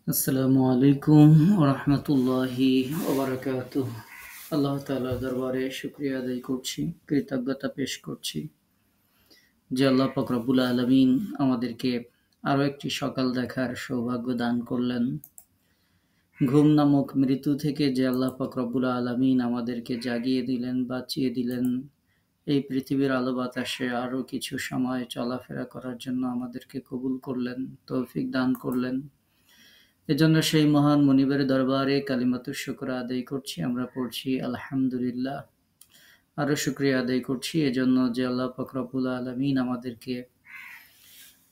আসসালামু আলাইকুম রহমতুল্লাহি ওবারাকাতুহ। আল্লাহ তাআলার দরবারে শুকরিয়া আদায় করছি, কৃতজ্ঞতা পেশ করছি যে আল্লাহ পাক রব্বুল আলামিন আমাদেরকে আরও একটি সকাল দেখার সৌভাগ্য দান করলেন। ঘুম নামক মৃত্যু থেকে যে আল্লাহ পাক রব্বুল আলামিন আমাদেরকে জাগিয়ে দিলেন, বাঁচিয়ে দিলেন, এই পৃথিবীর আলো বাতাসে আরও কিছু সময় চলাফেরা করার জন্য আমাদেরকে কবুল করলেন, তৌফিক দান করলেন। এজন্য সেই মহান মনিবের দরবারে কালিমাতুশ শুকর আদায় করছি। আমরা পড়ছি আলহামদুলিল্লাহ। আরও শুকরিয়া আদায় করছি এজন্য যে আল্লাহ পাক রব্বুল আলামিন আমাদেরকে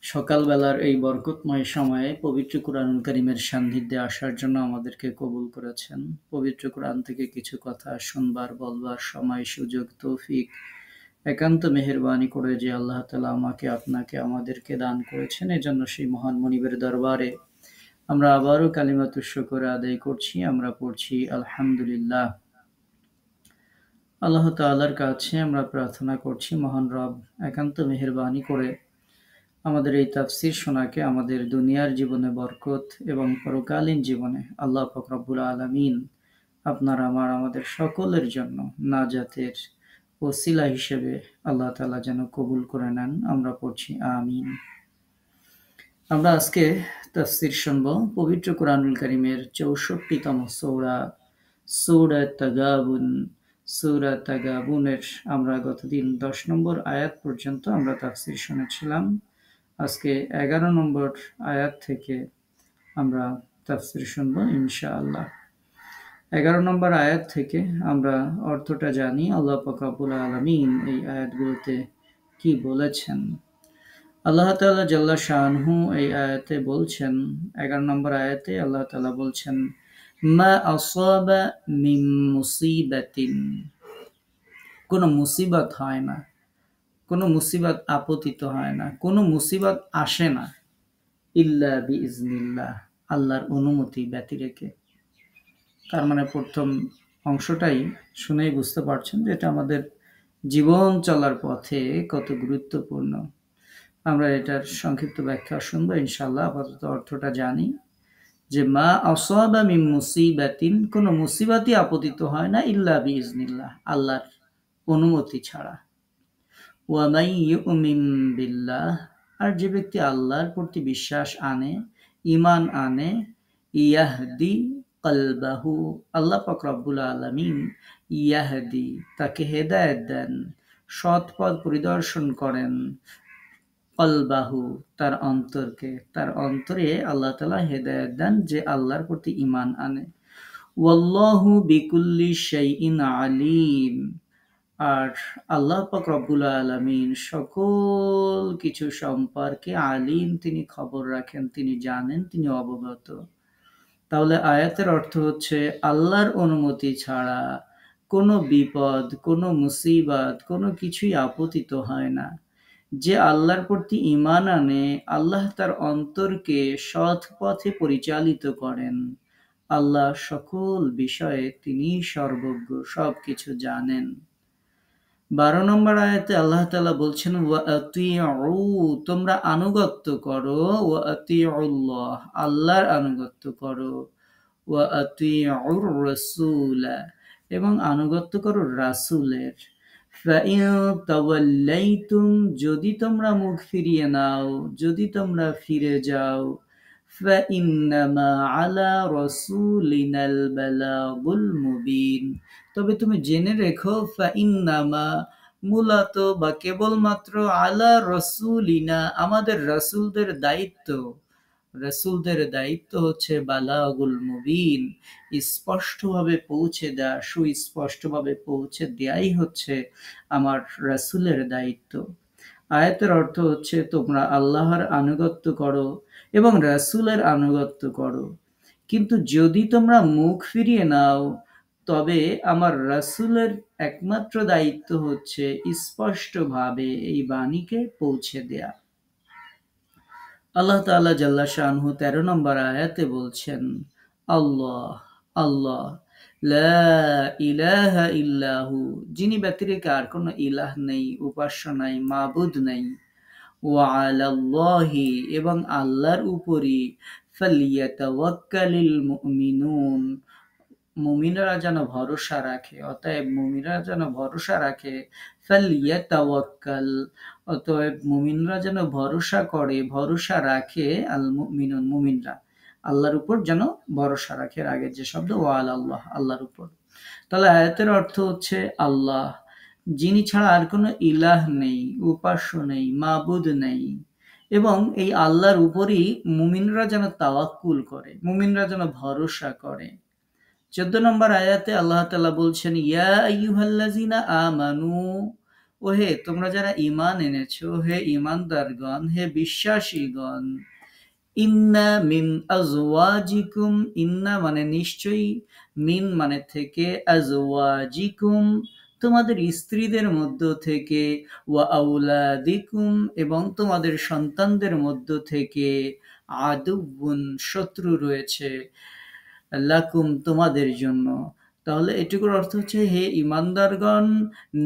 সকালবেলার এই বরকতময় সময়ে পবিত্র কুরআনুল কারীমের সান্নিধ্যে আসার জন্য আমাদেরকে কবুল করেছেন। পবিত্র কুরআন থেকে কিছু কথা শুনবার, বলবার সময়, সুযোগ, তৌফিক একান্ত মেহেরবানি করে যে আল্লাহ তাআলা আমাকে, আপনাকে, আমাদেরকে দান করেছেন। এজন্য সেই মহান মনিবের দরবারে আমরা আবারও কালিমাতুশ শুকর আদায় করছি। আমরা পড়ছি আলহামদুলিল্লাহ। আল্লাহ তাআলার কাছে আমরা প্রার্থনা করছি, মহান রব একান্ত মেহেরবানি করে আমাদের এই তাফসীর শোনাকে আমাদের দুনিয়ার জীবনে বরকত এবং পরকালীন জীবনে আল্লাহ পাক রব্বুল আলামিন আপনার, আমার, আমাদের সকলের জন্য নাজাতের ওসিলা হিসেবে আল্লাহ তাআলা যেন কবুল করে নেন। আমরা পড়ছি আমিন। আমরা আজকে তাফসীর শুনব পবিত্র কুরআনুল কারীমের ৬৪তম সূরা, সূরা তাগাবুন। সূরা তাগাবুনের আমরা গতদিন ১০ নম্বর আয়াত পর্যন্ত আমরা তাফসীর শুনেছিলাম। আজকে ১১ নম্বর আয়াত থেকে আমরা তাফসীর শুনব ইনশাআল্লাহ। ১১ নম্বর আয়াত থেকে আমরা অর্থটা জানি, আল্লাহ পাক রব্বুল আলামিন এই আয়াতগুলোতে কি বলেছেন। আল্লাহ তাআলা জাল্লা শাআনহু এই আয়াতে বলছেন, ১১ নম্বর আয়াতে আল্লাহ তাআলা বলছেন, মা আসাবা মিন মুসিবাতিন, কোনো মুসিবত হয় না, কোনো মুসিবত আপতিত হয় না, কোনো মুসিবত আসে না, ইল্লা বিইজনিল্লাহ, আল্লাহর অনুমতি ব্যতি রেখে। তার মানে প্রথম অংশটাই শুনেই বুঝতে পারছেন যে এটা আমাদের জীবন চলার পথে কত গুরুত্বপূর্ণ। আমরা এটার সংক্ষিপ্ত ব্যাখ্যা শুনবো ইনশাআল্লাহ। আপাতত অর্থটা জানি যে মা আসাবা মিন মুসিবাতিন, কোনো মুসিবতই আপতিত হয় না, ইল্লা বিইজনিল্লাহ, আল্লাহর অনুমতি ছাড়া। ওয়া মান ইউমিন বিল্লাহ, আর যে ব্যক্তি আল্লাহর প্রতি বিশ্বাস আনে, ঈমান আনে, ইয়াহদি কলবাহু, আল্লাহ পাক রব্বুল আলামিন ইয়াহদি, তাকে হেদায়েত দেন, সৎ পথ পরিদর্শন করেন, কলবাহু, তার অন্তরকে, তার অন্তরে আল্লাহ তাআলা হেদায়েত দেন যে আল্লাহর প্রতি ঈমান আনে। ওয়াল্লাহু বিকুল্লি শাইইন আলিম, আর আল্লাহ পাক রব্বুল আলামিন সকল কিছু সম্পর্কে আলিম, তিনি খবর রাখেন, তিনি জানেন, তিনি অবগত। তাহলে আয়াতের অর্থ হচ্ছে আল্লাহর অনুমতি ছাড়া কোনো বিপদ, কোনো মুসিবত, কোনো কিছুই আপতিত হয় না। যে আল্লাহর প্রতি ঈমান আনে, আল্লাহ তার অন্তরকে সৎ পথে পরিচালিত করেন। আল্লাহ সকল বিষয়ে তিনি সর্বজ্ঞ, সবকিছু জানেন। ১২ নম্বর আয়াতে আল্লাহ তাআলা বলছেন, ওয়া আতিউ, তোমরা আনুগত্য করো, ওয়া আতিউল্লাহ, আল্লাহর আনুগত্য করো, ওয়া আতিউর রাসূলা, এবং আনুগত্য করো রাসূলের। ফাইন তাওয়াল্লাইতুম, যদি তোমরা মুখ ফিরিয়ে নাও, যদি তোমরা ফিরে যাও, ফাইন্নামা আলা রাসূলিনাল বালাগুল মুবিন, তবে তুমি জেনে রেখো, ফাইন্নামা, মূলত বা কেবলমাত্র, আলা রাসূলিনা, আমাদের রাসূলদের দায়িত্ব, রাসূলদের দায়িত্ব হচ্ছে বালাগুল মুবিন, স্পষ্টভাবে পৌঁছে দেয়া, সুস্পষ্টভাবে পৌঁছে দেয়াই হচ্ছে আমার রাসূলের দায়িত্ব। আয়াতের অর্থ হচ্ছে তোমরা আল্লাহর আনুগত্য করো এবং রাসূলের আনুগত্য করো, কিন্তু যদি তোমরা মুখ ফিরিয়ে নাও, তবে আমার রাসূলের একমাত্র দায়িত্ব হচ্ছে স্পষ্টভাবে এই বাণীকে পৌঁছে দেয়া। আল্লাহ তাআলা জাল্লা শাআনহু ১৩ নম্বর আয়াতে বলছেন, আল্লাহ, আল্লাহ, লা ইলাহা ইল্লাহু, যিনি ব্যতিরেকে আর কোনো ইলাহ নেই, উপাস্য নাই, মাবুদ নেই। ওয়া আলাল্লাহি এবং আল্লাহর উপরই ফালিয়াতাওয়াক্কালিল মুমিনুন মুমিনরা যেন ভরসা রাখে, অতএব মুমিনরা যেন ভরসা রাখে, ফালিয়াতাওয়াক্কাল অতএব মুমিনরা যেন ভরসা করে, ভরসা রাখে, আল মুমিনুন মুমিনরা আল্লাহর উপর যেন ভরসা রাখে। আগের যে শব্দ ওয়া আল্লাহ আল্লাহর উপর, তাহলে আয়াতের অর্থ হচ্ছে আল্লাহ, যিনি ছাড়া আর কোনো ইলাহ নেই, উপাস্য নেই, মাবুদ নেই, এবং এই আল্লাহর উপরই মুমিনরা যেন তাওয়াক্কুল করে, মুমিনরা যেন ভরসা করে। 14 নম্বর আয়াতে আল্লাহ তাআলা বলছেন, ইয়া আইয়ুহাল্লাযিনা আমানু, ওহে তোমরা যারা ঈমান এনেছো, হে ঈমানদারগণ, হে বিশ্বাসীগণ, ইন্না মিন আজওয়াজিকুম, ইন্না মানে নিশ্চয়ই, মিন মানে থেকে, আজওয়াজিকুম তোমাদের স্ত্রীদের মধ্য থেকে, ওয়া আউলাদিকুম এবং তোমাদের সন্তানদের মধ্য থেকে, আদুউন শত্রু রয়েছে, লাকুম তোমাদের জন্য। তাহলে এটুকুর অর্থ হচ্ছে, হে ঈমানদারগণ,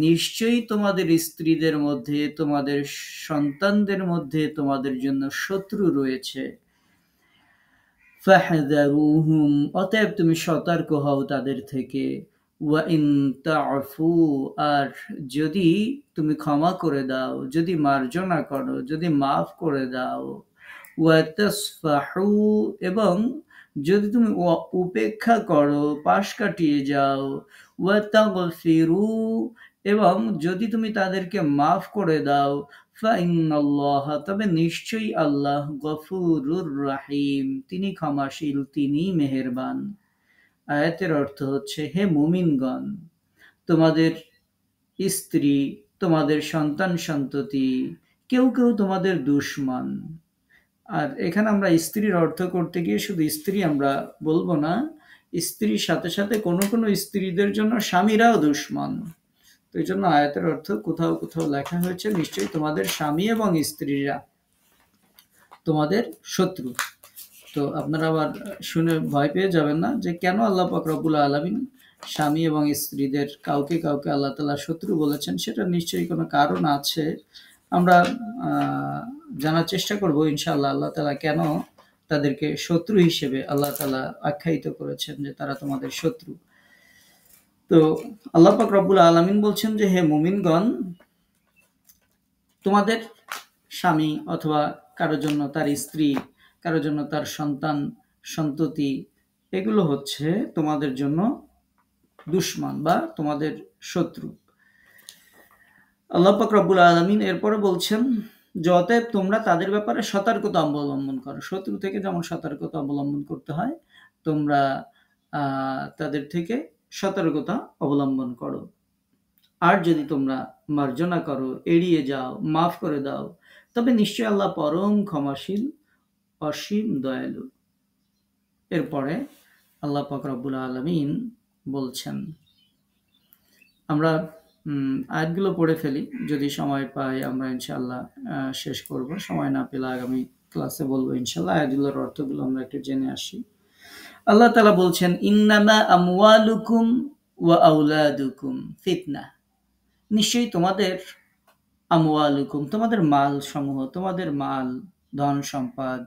নিশ্চয়ই তোমাদের স্ত্রীদের মধ্যে, তোমাদের সন্তানদের মধ্যে তোমাদের জন্য শত্রু রয়েছে। ফাহযারুহুম অতএব তুমি সতর্ক হও তাদের থেকে। ওয়া ইন তা'ফু আর যদি তুমি ক্ষমা করে দাও, যদি মার্জনা করো, যদি মাফ করে দাও, ওয়া তাসফাহু এবং যদি তুমি উপেক্ষা করো, পাশ কাটিয়ে যাও, ওয়া তাগফিরু এবং যদি তুমি তাদেরকে মাফ করে দাও, ফাইন্নাল্লাহ তবে নিশ্চয়ই আল্লাহ, গফুরুর রাহিম তিনি ক্ষমাশীল, তিনি মেহেরবান। আয়াতের অর্থ হচ্ছে, হে মুমিনগণ, তোমাদের স্ত্রী, তোমাদের সন্তান সন্ততি, কেউ কেউ তোমাদের দুশমন। আর এখানে আমরা স্ত্রীর অর্থ করতে গিয়ে শুধু স্ত্রী আমরা বলবো না, স্ত্রীর সাথে সাথে কোনো কোনো স্ত্রীদের জন্য স্বামীরাও দুশমন। তো এই জন্য আয়াতের অর্থ কোথাও কোথাও লেখা হয়েছে, নিশ্চয়ই তোমাদের স্বামী এবং স্ত্রীরা তোমাদের শত্রু। তো আপনারা আবার শুনে ভয় পেয়ে যাবেন না যে কেন আল্লাহ পাক রব্বুল আলামিন স্বামী এবং স্ত্রীদের কাউকে কাউকে আল্লাহ তাআলা শত্রু বলেছেন, সেটা নিশ্চয়ই কোনো কারণ আছে। আমরা জানার চেষ্টা করব ইনশাআল্লাহ, আল্লাহ তাআলা কেন তাদেরকে শত্রু হিসেবে আল্লাহ তাআলা আখ্যায়িত করেছেন যে তারা তোমাদের শত্রু। তো আল্লাহ পাক রব্বুল আলামিন বলছেন যে, হে মুমিনগণ, তোমাদের স্বামী অথবা কারোর জন্য তার স্ত্রী, কারোর জন্য তার সন্তান সন্ততি, এগুলো হচ্ছে তোমাদের জন্য দুশমন বা তোমাদের শত্রু। আল্লাহ পাক রব্বুল আলামিন এরপরে বলছেন যে, অতএব তোমরা তাদের ব্যাপারে সতর্কতা অবলম্বন করো। শত্রু থেকে যেমন সতর্কতা অবলম্বন করতে হয়, তোমরা তাদের থেকে সতর্কতা অবলম্বন করো। আর যদি তোমরা মার্জনা করো, এড়িয়ে যাও, মাফ করে দাও, তবে নিশ্চয়ই আল্লাহ পরম ক্ষমাশীল, অসীম দয়ালু। এরপরে আল্লাহ পাক রব্বুল আলামিন বলছেন, আমরা আয়াতগুলো পড়ে ফেলি, যদি সময় পাই আমরা ইনশাআল্লাহ শেষ করব, সময় না পেলে আগামী ক্লাসে বলবো ইনশাআল্লাহ। আয়াতগুলোর অর্থগুলো আমরা একটু জেনে আসি। আল্লাহ তাআলা বলছেন, ইন্নামা আমওয়ালুকুম ওয়া আওলাদুকুম ফিতনা, নিশ্চয়ই তোমাদের আমওয়ালুকুম তোমাদের মাল সমূহ, তোমাদের মাল ধন সম্পদ,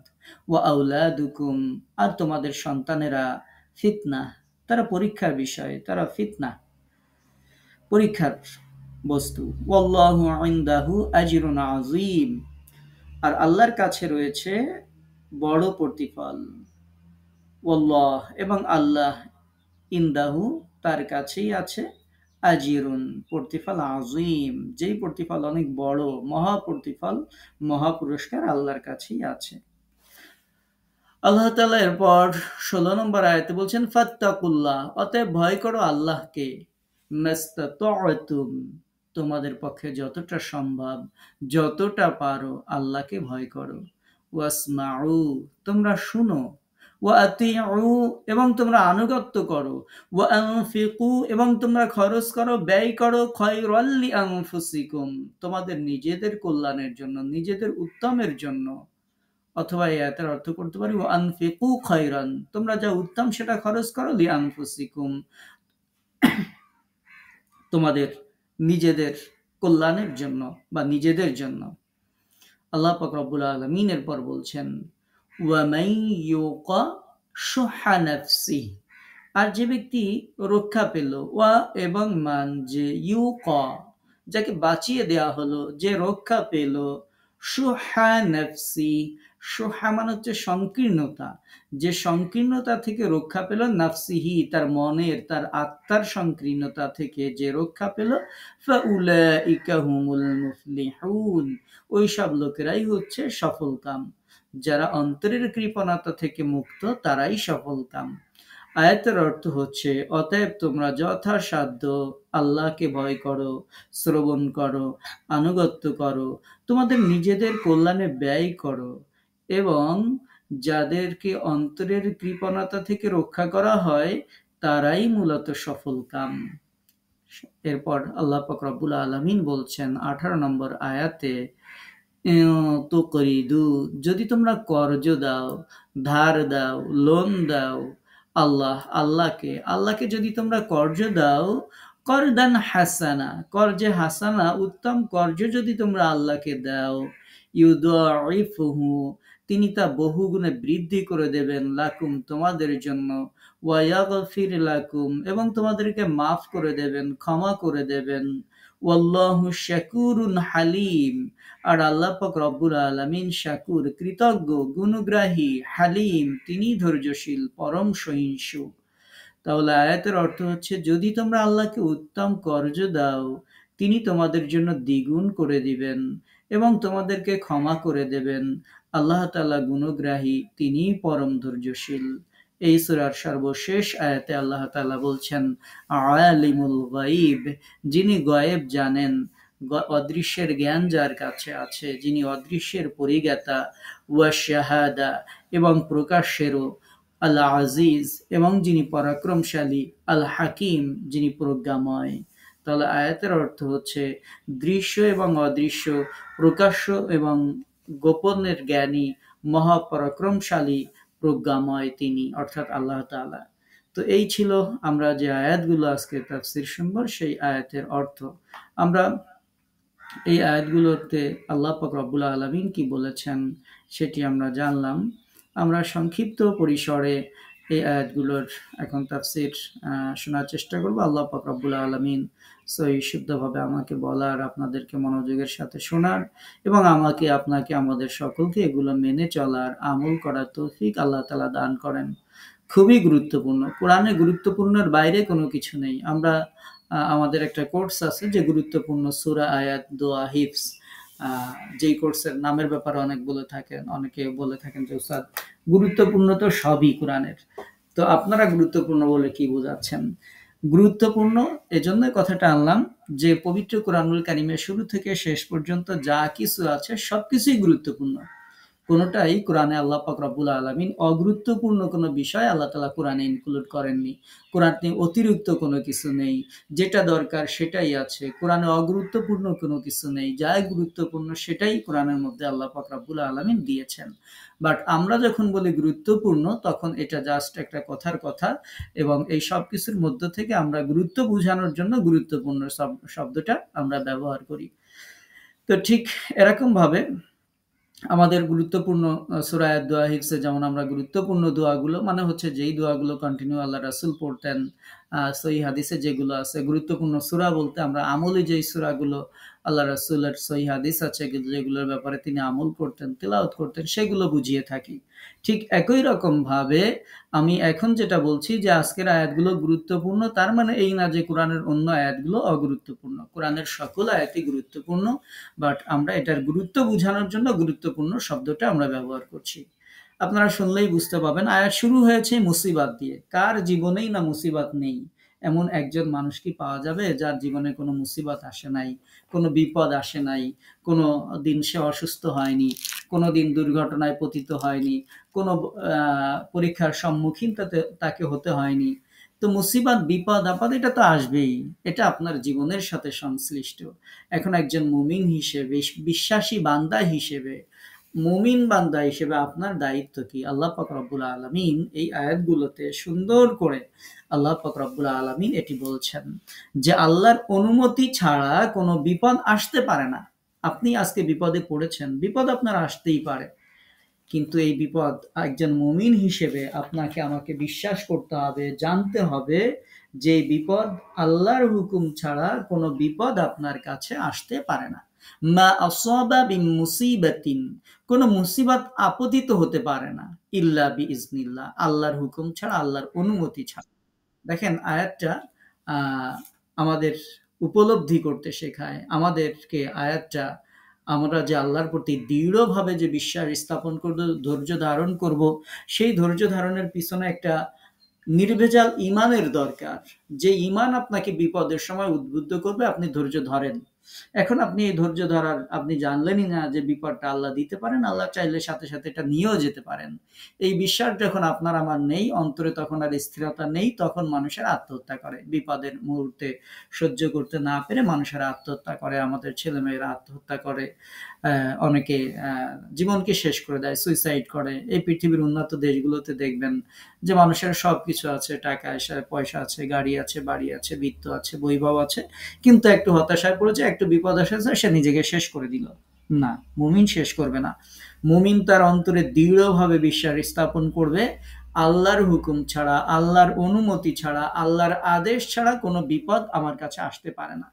ওয়া আওলাদুকুম আর তোমাদের সন্তানেরা, ফিতনা তারা পরীক্ষার বিষয়, তারা ফিতনা পরীক্ষার বস্তু। ওয়াল্লাহু ইনদাহু আজরুন আযীম আর আল্লাহর কাছে রয়েছে বড় প্রতিফল। ওয়াল্লাহ এবং আল্লাহ, ইনদাহু তার কাছেই আছে, আজিরুন প্রতিফল, আযীম যেই প্রতিফল অনেক বড়, মহা প্রতিফল, মহা পুরস্কার আল্লাহর কাছেই আছে। আল্লাহ তাআলা এরপর 16 নম্বর আয়াতে বলছেন, ফাত্তাকুল্লাহ অতএব ভয় করো আল্লাহকে, মাস্তাতা'তুম তোমাদের পক্ষে যতটা সম্ভব, যতটা পারো আল্লাহকে ভয় করো, ওয়াসমাউ তোমরা শুনো, ওয়া আতিউ এবং তোমরা আনুগত্য করো, ওয়া আনফিকু এবং তোমরা খরচ করো, ব্যয় করো, খায়রাল লিআনফুসিকুম তোমাদের নিজেদের কল্যাণের জন্য, নিজেদের উত্তমের জন্য। অথবা এই আয়াতের অর্থ করতে পারি, ওয়া আনফিকু খায়রান তোমরা যা উত্তম সেটা খরচ করো, লিআনফুসিকুম তোমাদের নিজেদের কল্যাণের জন্য বা নিজেদের জন্য। আল্লাহ পাক রব্বুল আলামিন এরপর বলছেন, ওয়ামাই ইউকা শুহা নাফসিহি, আর যে ব্যক্তি রক্ষা পেল, ওয়া এবং মান, যে ইউকা যাকে বাঁচিয়ে দেয়া হলো, যে রক্ষা পেল, শুহা নাফসি, শুহা মানে হচ্ছে সংকীর্ণতা, যে সংকীর্ণতা থেকে রক্ষা পেল, নাফসিহি তার মনের, তার আত্মার সংকীর্ণতা থেকে যে রক্ষা পেল, ফাউলাইকা হুমুল মুফলিহুন, ওই সব লোকেরাই হচ্ছে সফলকাম। যারা অন্তরের কৃপণতা থেকে মুক্ত তারাই সফলকাম। আয়াতের অর্থ হচ্ছে, অতএব তোমরা যথাসাধ্য আল্লাহকে ভয় করো, শ্রবণ করো, আনুগত্য করো, তোমাদের নিজেদের কল্যাণে ব্যয় করো, এবং যাদেরকে অন্তরের কৃপণতা থেকে রক্ষা করা হয় তারাই মূলত সফলকাম। এরপর আল্লাহ পাক রব্বুল আলামিন বলছেন 18 নম্বর আয়াতে, তো করিদু, যদি তোমরা কর্জ দাও, ধার দাও, লোন দাও, আল্লাহকে যদি তোমরা কর্জ দাও, করদান হাসানা, কর্জে হাসানা, উত্তম কর্জ যদি তোমরা আল্লাহকে দাও, ইউদাইফুহু, তিনি তা বহুগুণে বৃদ্ধি করে দেবেন, লাকুম তোমাদের জন্য, ওয়ায়াগফির লাকুম, এবং তোমাদেরকে মাফ করে দেবেন, ক্ষমা করে দেবেন, ওয়াল্লাহু শাকুরুন হালিম, আর আল্লাহ পাক রব্বুল আলামিন শাকুর, কৃতজ্ঞ, গুণগ্রাহী, হালিম তিনি ধৈর্যশীল, পরম সহিষ্ণু। তাহলে আয়াতের অর্থ হচ্ছে, যদি তোমরা আল্লাহকে উত্তম কর্জ দাও, তিনি তোমাদের জন্য দ্বিগুণ করে দিবেন এবং তোমাদেরকে ক্ষমা করে দেবেন। আল্লাহ তাআলা গুণগ্রাহী, তিনি পরম ধৈর্যশীল। এই সূরার সর্বশেষ আয়াতে আল্লাহ তাআলা বলছেন, আলিমুল গায়ব, যিনি গায়েব জানেন, অদৃশ্যের জ্ঞান যার কাছে আছে, যিনি অদৃশ্যের পরিজ্ঞাতা, ওয়া শাহাদা, এবং প্রকাশ্যেরও, আল আজিজ, এবং যিনি পরাক্রমশালী, আল হাকিম, যিনি প্রজ্ঞাময়। তাহলে আয়াতের অর্থ হচ্ছে, দৃশ্য এবং অদৃশ্য, প্রকাশ্য এবং গোপনের জ্ঞানী, মহাপরাক্রমশালী, প্রজ্ঞাময় তিনি, অর্থাৎ আল্লাহ তাআলা। তো এই ছিল আমরা যে আয়াতগুলো আজকে তাফসীর শুনব, সেই আয়াতের অর্থ। আমরা এই আয়াতগুলোতে আল্লাহ পাক রব্বুল আলামিন কি বলেছেন সেটি আমরা জানলাম। আমরা সংক্ষিপ্ত পরিসরে এই আয়াতগুলোর এখন তাফসীর শোনার চেষ্টা করব। আল্লাহ পাক রব্বুল আলামিন সহি শুদ্ধভাবে আমাকে বলার, আপনাদেরকে মনোযোগের সাথে শোনার, এবং আমাকে, আপনাকে, আমাদের সকলকে এগুলো মেনে চলার, আমল করার তৌফিক আল্লাহ তাআলা দান করেন। খুবই গুরুত্বপূর্ণ, কোরআনে গুরুত্বপূর্ণের বাইরে কোনো কিছু নেই। আমরা আমাদের একটা কোর্স আছে যে গুরুত্বপূর্ণ সূরা, আয়াত, দোয়া, হিফজ, যেই কোর্সের নামের ব্যাপারে অনেকে বলে থাকেন যে উস্তাদ গুরুত্বপূর্ণ তো সবই কোরআনের। তো আপনারা গুরুত্বপূর্ণ বলে কি বোঝাচ্ছেন? গুরুত্বপূর্ণ এজন্য কথাটা আনলাম যে পবিত্র কোরআনুল কারীমের শুরু থেকে শেষ পর্যন্ত যা কিছু আছে সবকিছুই গুরুত্বপূর্ণ। কোনোটাই কোরআনে আল্লাহ পাক রব্বুল আলামিন অগুরুত্বপূর্ণ কোনো বিষয় আল্লাহ তাআলা কোরআনে ইনক্লুড করেননি। কোরআনে অতিরিক্ত কোনো কিছু নেই, যেটা দরকার সেটাই আছে। কোরআনে অগুরুত্বপূর্ণ কোনো কিছু নেই, যা গুরুত্বপূর্ণ সেটাই কোরআনের মধ্যে আল্লাহ পাক রব্বুল আলামিন দিয়েছেন। বাট আমরা যখন বলি গুরুত্বপূর্ণ, তখন এটা জাস্ট একটা কথার কথা, এবং এই সব কিছুর মধ্য থেকে আমরা গুরুত্ব বোঝানোর জন্য গুরুত্বপূর্ণ শব্দটা আমরা ব্যবহার করি। তো ঠিক এরকম ভাবে আমাদের গুরুত্বপূর্ণ সূরা দোয়া হিফজে যেমন আমরা গুরুত্বপূর্ণ দোয়াগুলো, মানে হচ্ছে যেই দোয়াগুলো কন্টিনিউ আল্লাহ রাসূল পড়তেন, সহিহ হাদিসে যেগুলো আছে, গুরুত্বপূর্ণ সূরা বলতে আমরা আমলি যেই সূরাগুলো আল্লাহ রাসূলের সহিহ হাদিস আছে যেগুলোর ব্যাপারে তিনি আমল করতেন, তিলাওয়াত করতেন, সেগুলো বুঝিয়ে থাকি। ঠিক একই রকম ভাবে আমি এখন যেটা বলছি যে আজকের আয়াতগুলো গুরুত্বপূর্ণ, তার মানে এই না যে কোরআনের অন্য আয়াতগুলো অগুরুত্বপূর্ণ। কোরআনের সকল আয়াতই গুরুত্বপূর্ণ, বাট আমরা এটার গুরুত্ব বোঝানোর জন্য গুরুত্বপূর্ণ শব্দটা আমরা ব্যবহার করছি। আপনারা শুনলেই বুঝতে পাবেন, আয়াত শুরু হয়েছে মুসিবাত দিয়ে। কার জীবনেই না মুসিবাত নেই? এমন একজন মানুষ কি পাওয়া যাবে যার জীবনে কোনো মুসিবাত আসে নাই, কোনো বিপদ আসে নাই, কোনো দিন সে অসুস্থ হয়নি, কোনো দিন দুর্ঘটনায় পতিত হয়নি, কোনো পরীক্ষার সম্মুখীন তাকে হতে হয়নি? তো মুসিবত, বিপদ, আপদ এটা তো আসবেই, এটা আপনার জীবনের সাথে সংশ্লিষ্ট। এখন একজন মুমিন হিসেবে, বিশ্বাসী বান্দা হিসেবে, মুমিন বান্দা হিসেবে আপনার দায়িত্ব কি? আল্লাহ পাক রব্বুল আলামিন এই আয়াতগুলোতে সুন্দর করে আল্লাহ পাক রব্বুল আলামিন এটি বলছেন যে আল্লাহর অনুমতি ছাড়া কোনো বিপদ আসতে পারে না। আপনি আজকে বিপদে পড়েছেন, বিপদ আপনার আসতেই পারে, কিন্তু এই বিপদ একজন মুমিন হিসেবে আপনাকে আমাকে বিশ্বাস করতে হবে, জানতে হবে যে বিপদ আল্লাহর হুকুম ছাড়া কোনো বিপদ আপনার কাছে আসতে পারে না। মা আসাবা বিন মুসিবাতিন, কোনো মুসিবত আপতিত হতে পারে না ইল্লা বিইজনিল্লাহ, আল্লাহর হুকুম ছাড়া, আল্লাহর অনুমতি ছাড়া। দেখেন আয়াতটা আহ, আমাদের উপলব্ধি করতে শেখায়, আমাদেরকে আয়াতটা আমরা যে আল্লাহর প্রতি দৃঢ়ভাবে যে বিশ্বাস স্থাপন করব, ধৈর্য ধারণ করব, সেই ধৈর্য ধারণের পিছনে একটা নির্ভেজাল ইমানের দরকার। যে ইমান আপনাকে বিপদের সময় উদ্বুদ্ধ করবে, আপনি ধৈর্য ধরেন। এখন আপনি এই ধৈর্য ধরার, আপনি জানলেনই না যে বিপদটা আল্লাহ দিতে পারেন, আল্লাহ চাইলে সাথে সাথে এটা নিয়েও যেতে পারেন। এই বিশ্বাস যখন আপনার আমার নেই অন্তরে, তখন আর স্থিরতা নেই, তখন মানুষের আত্মহত্যা করে। বিপদের মুহূর্তে সহ্য করতে না পেরে মানুষেরা আত্মহত্যা করে, আমাদের ছেলেমেয়েরা আত্মহত্যা করে, অনেকে জীবনকে শেষ করে দেয়, সুইসাইড করে। এই পৃথিবীর উন্নত দেশগুলোতে দেখবেন যে মানুষের সবকিছু আছে, টাকা পয়সা আছে, গাড়ি আছে, বাড়ি আছে, বৃত্ত আছে, বৈভব আছে, কিন্তু একটু হতাশায় পড়েছে, একটু বিপদ এসেছে, সে নিজেকে শেষ করে দিল। না, মুমিন শেষ করবে না। মুমিন তার অন্তরে দৃঢ়ভাবে বিশ্বাস স্থাপন করবে, আল্লাহর হুকুম ছাড়া, আল্লাহর অনুমতি ছাড়া, আল্লাহর আদেশ ছাড়া কোনো বিপদ আমার কাছে আসতে পারে না।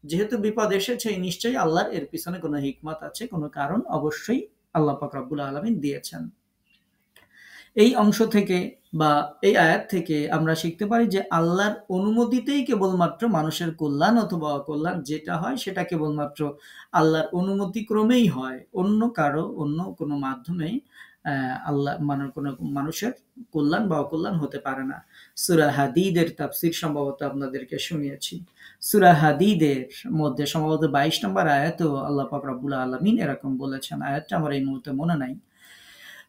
যেহেতু বিপদ এসেছে, নিশ্চয়ই আল্লাহর এর পিছনে কোনো হিকমত আছে, কোনো কারণ অবশ্যই আল্লাহ পাক রব্বুল আলামিন দিয়েছেন। এই অংশ থেকে বা এই আয়াত থেকে আমরা শিখতে পারি যে আল্লাহর অনুমতিতেই কেবলমাত্র মানুষের কল্যাণ অথবা অকল্যাণ যেটা হয়, সেটা কেবলমাত্র আল্লাহর অনুমতি ক্রমেই হয়, অন্য কারো, অন্য কোনো মাধ্যমে আল্লাহ কোনো মানুষের কল্যাণ বা অকল্যাণ হতে পারে না। সূরা হাদীদের তাফসীর সম্ভবত আপনাদেরকে শুনিয়েছি। সূরা হাদীদের মধ্যে সম্ভবত 22 নম্বর আয়াতেও আল্লাহ পাক রব্বুল আলামিন এরকম বলেছেন। আয়াতটা আমার এই মুহূর্তে মনে নাই।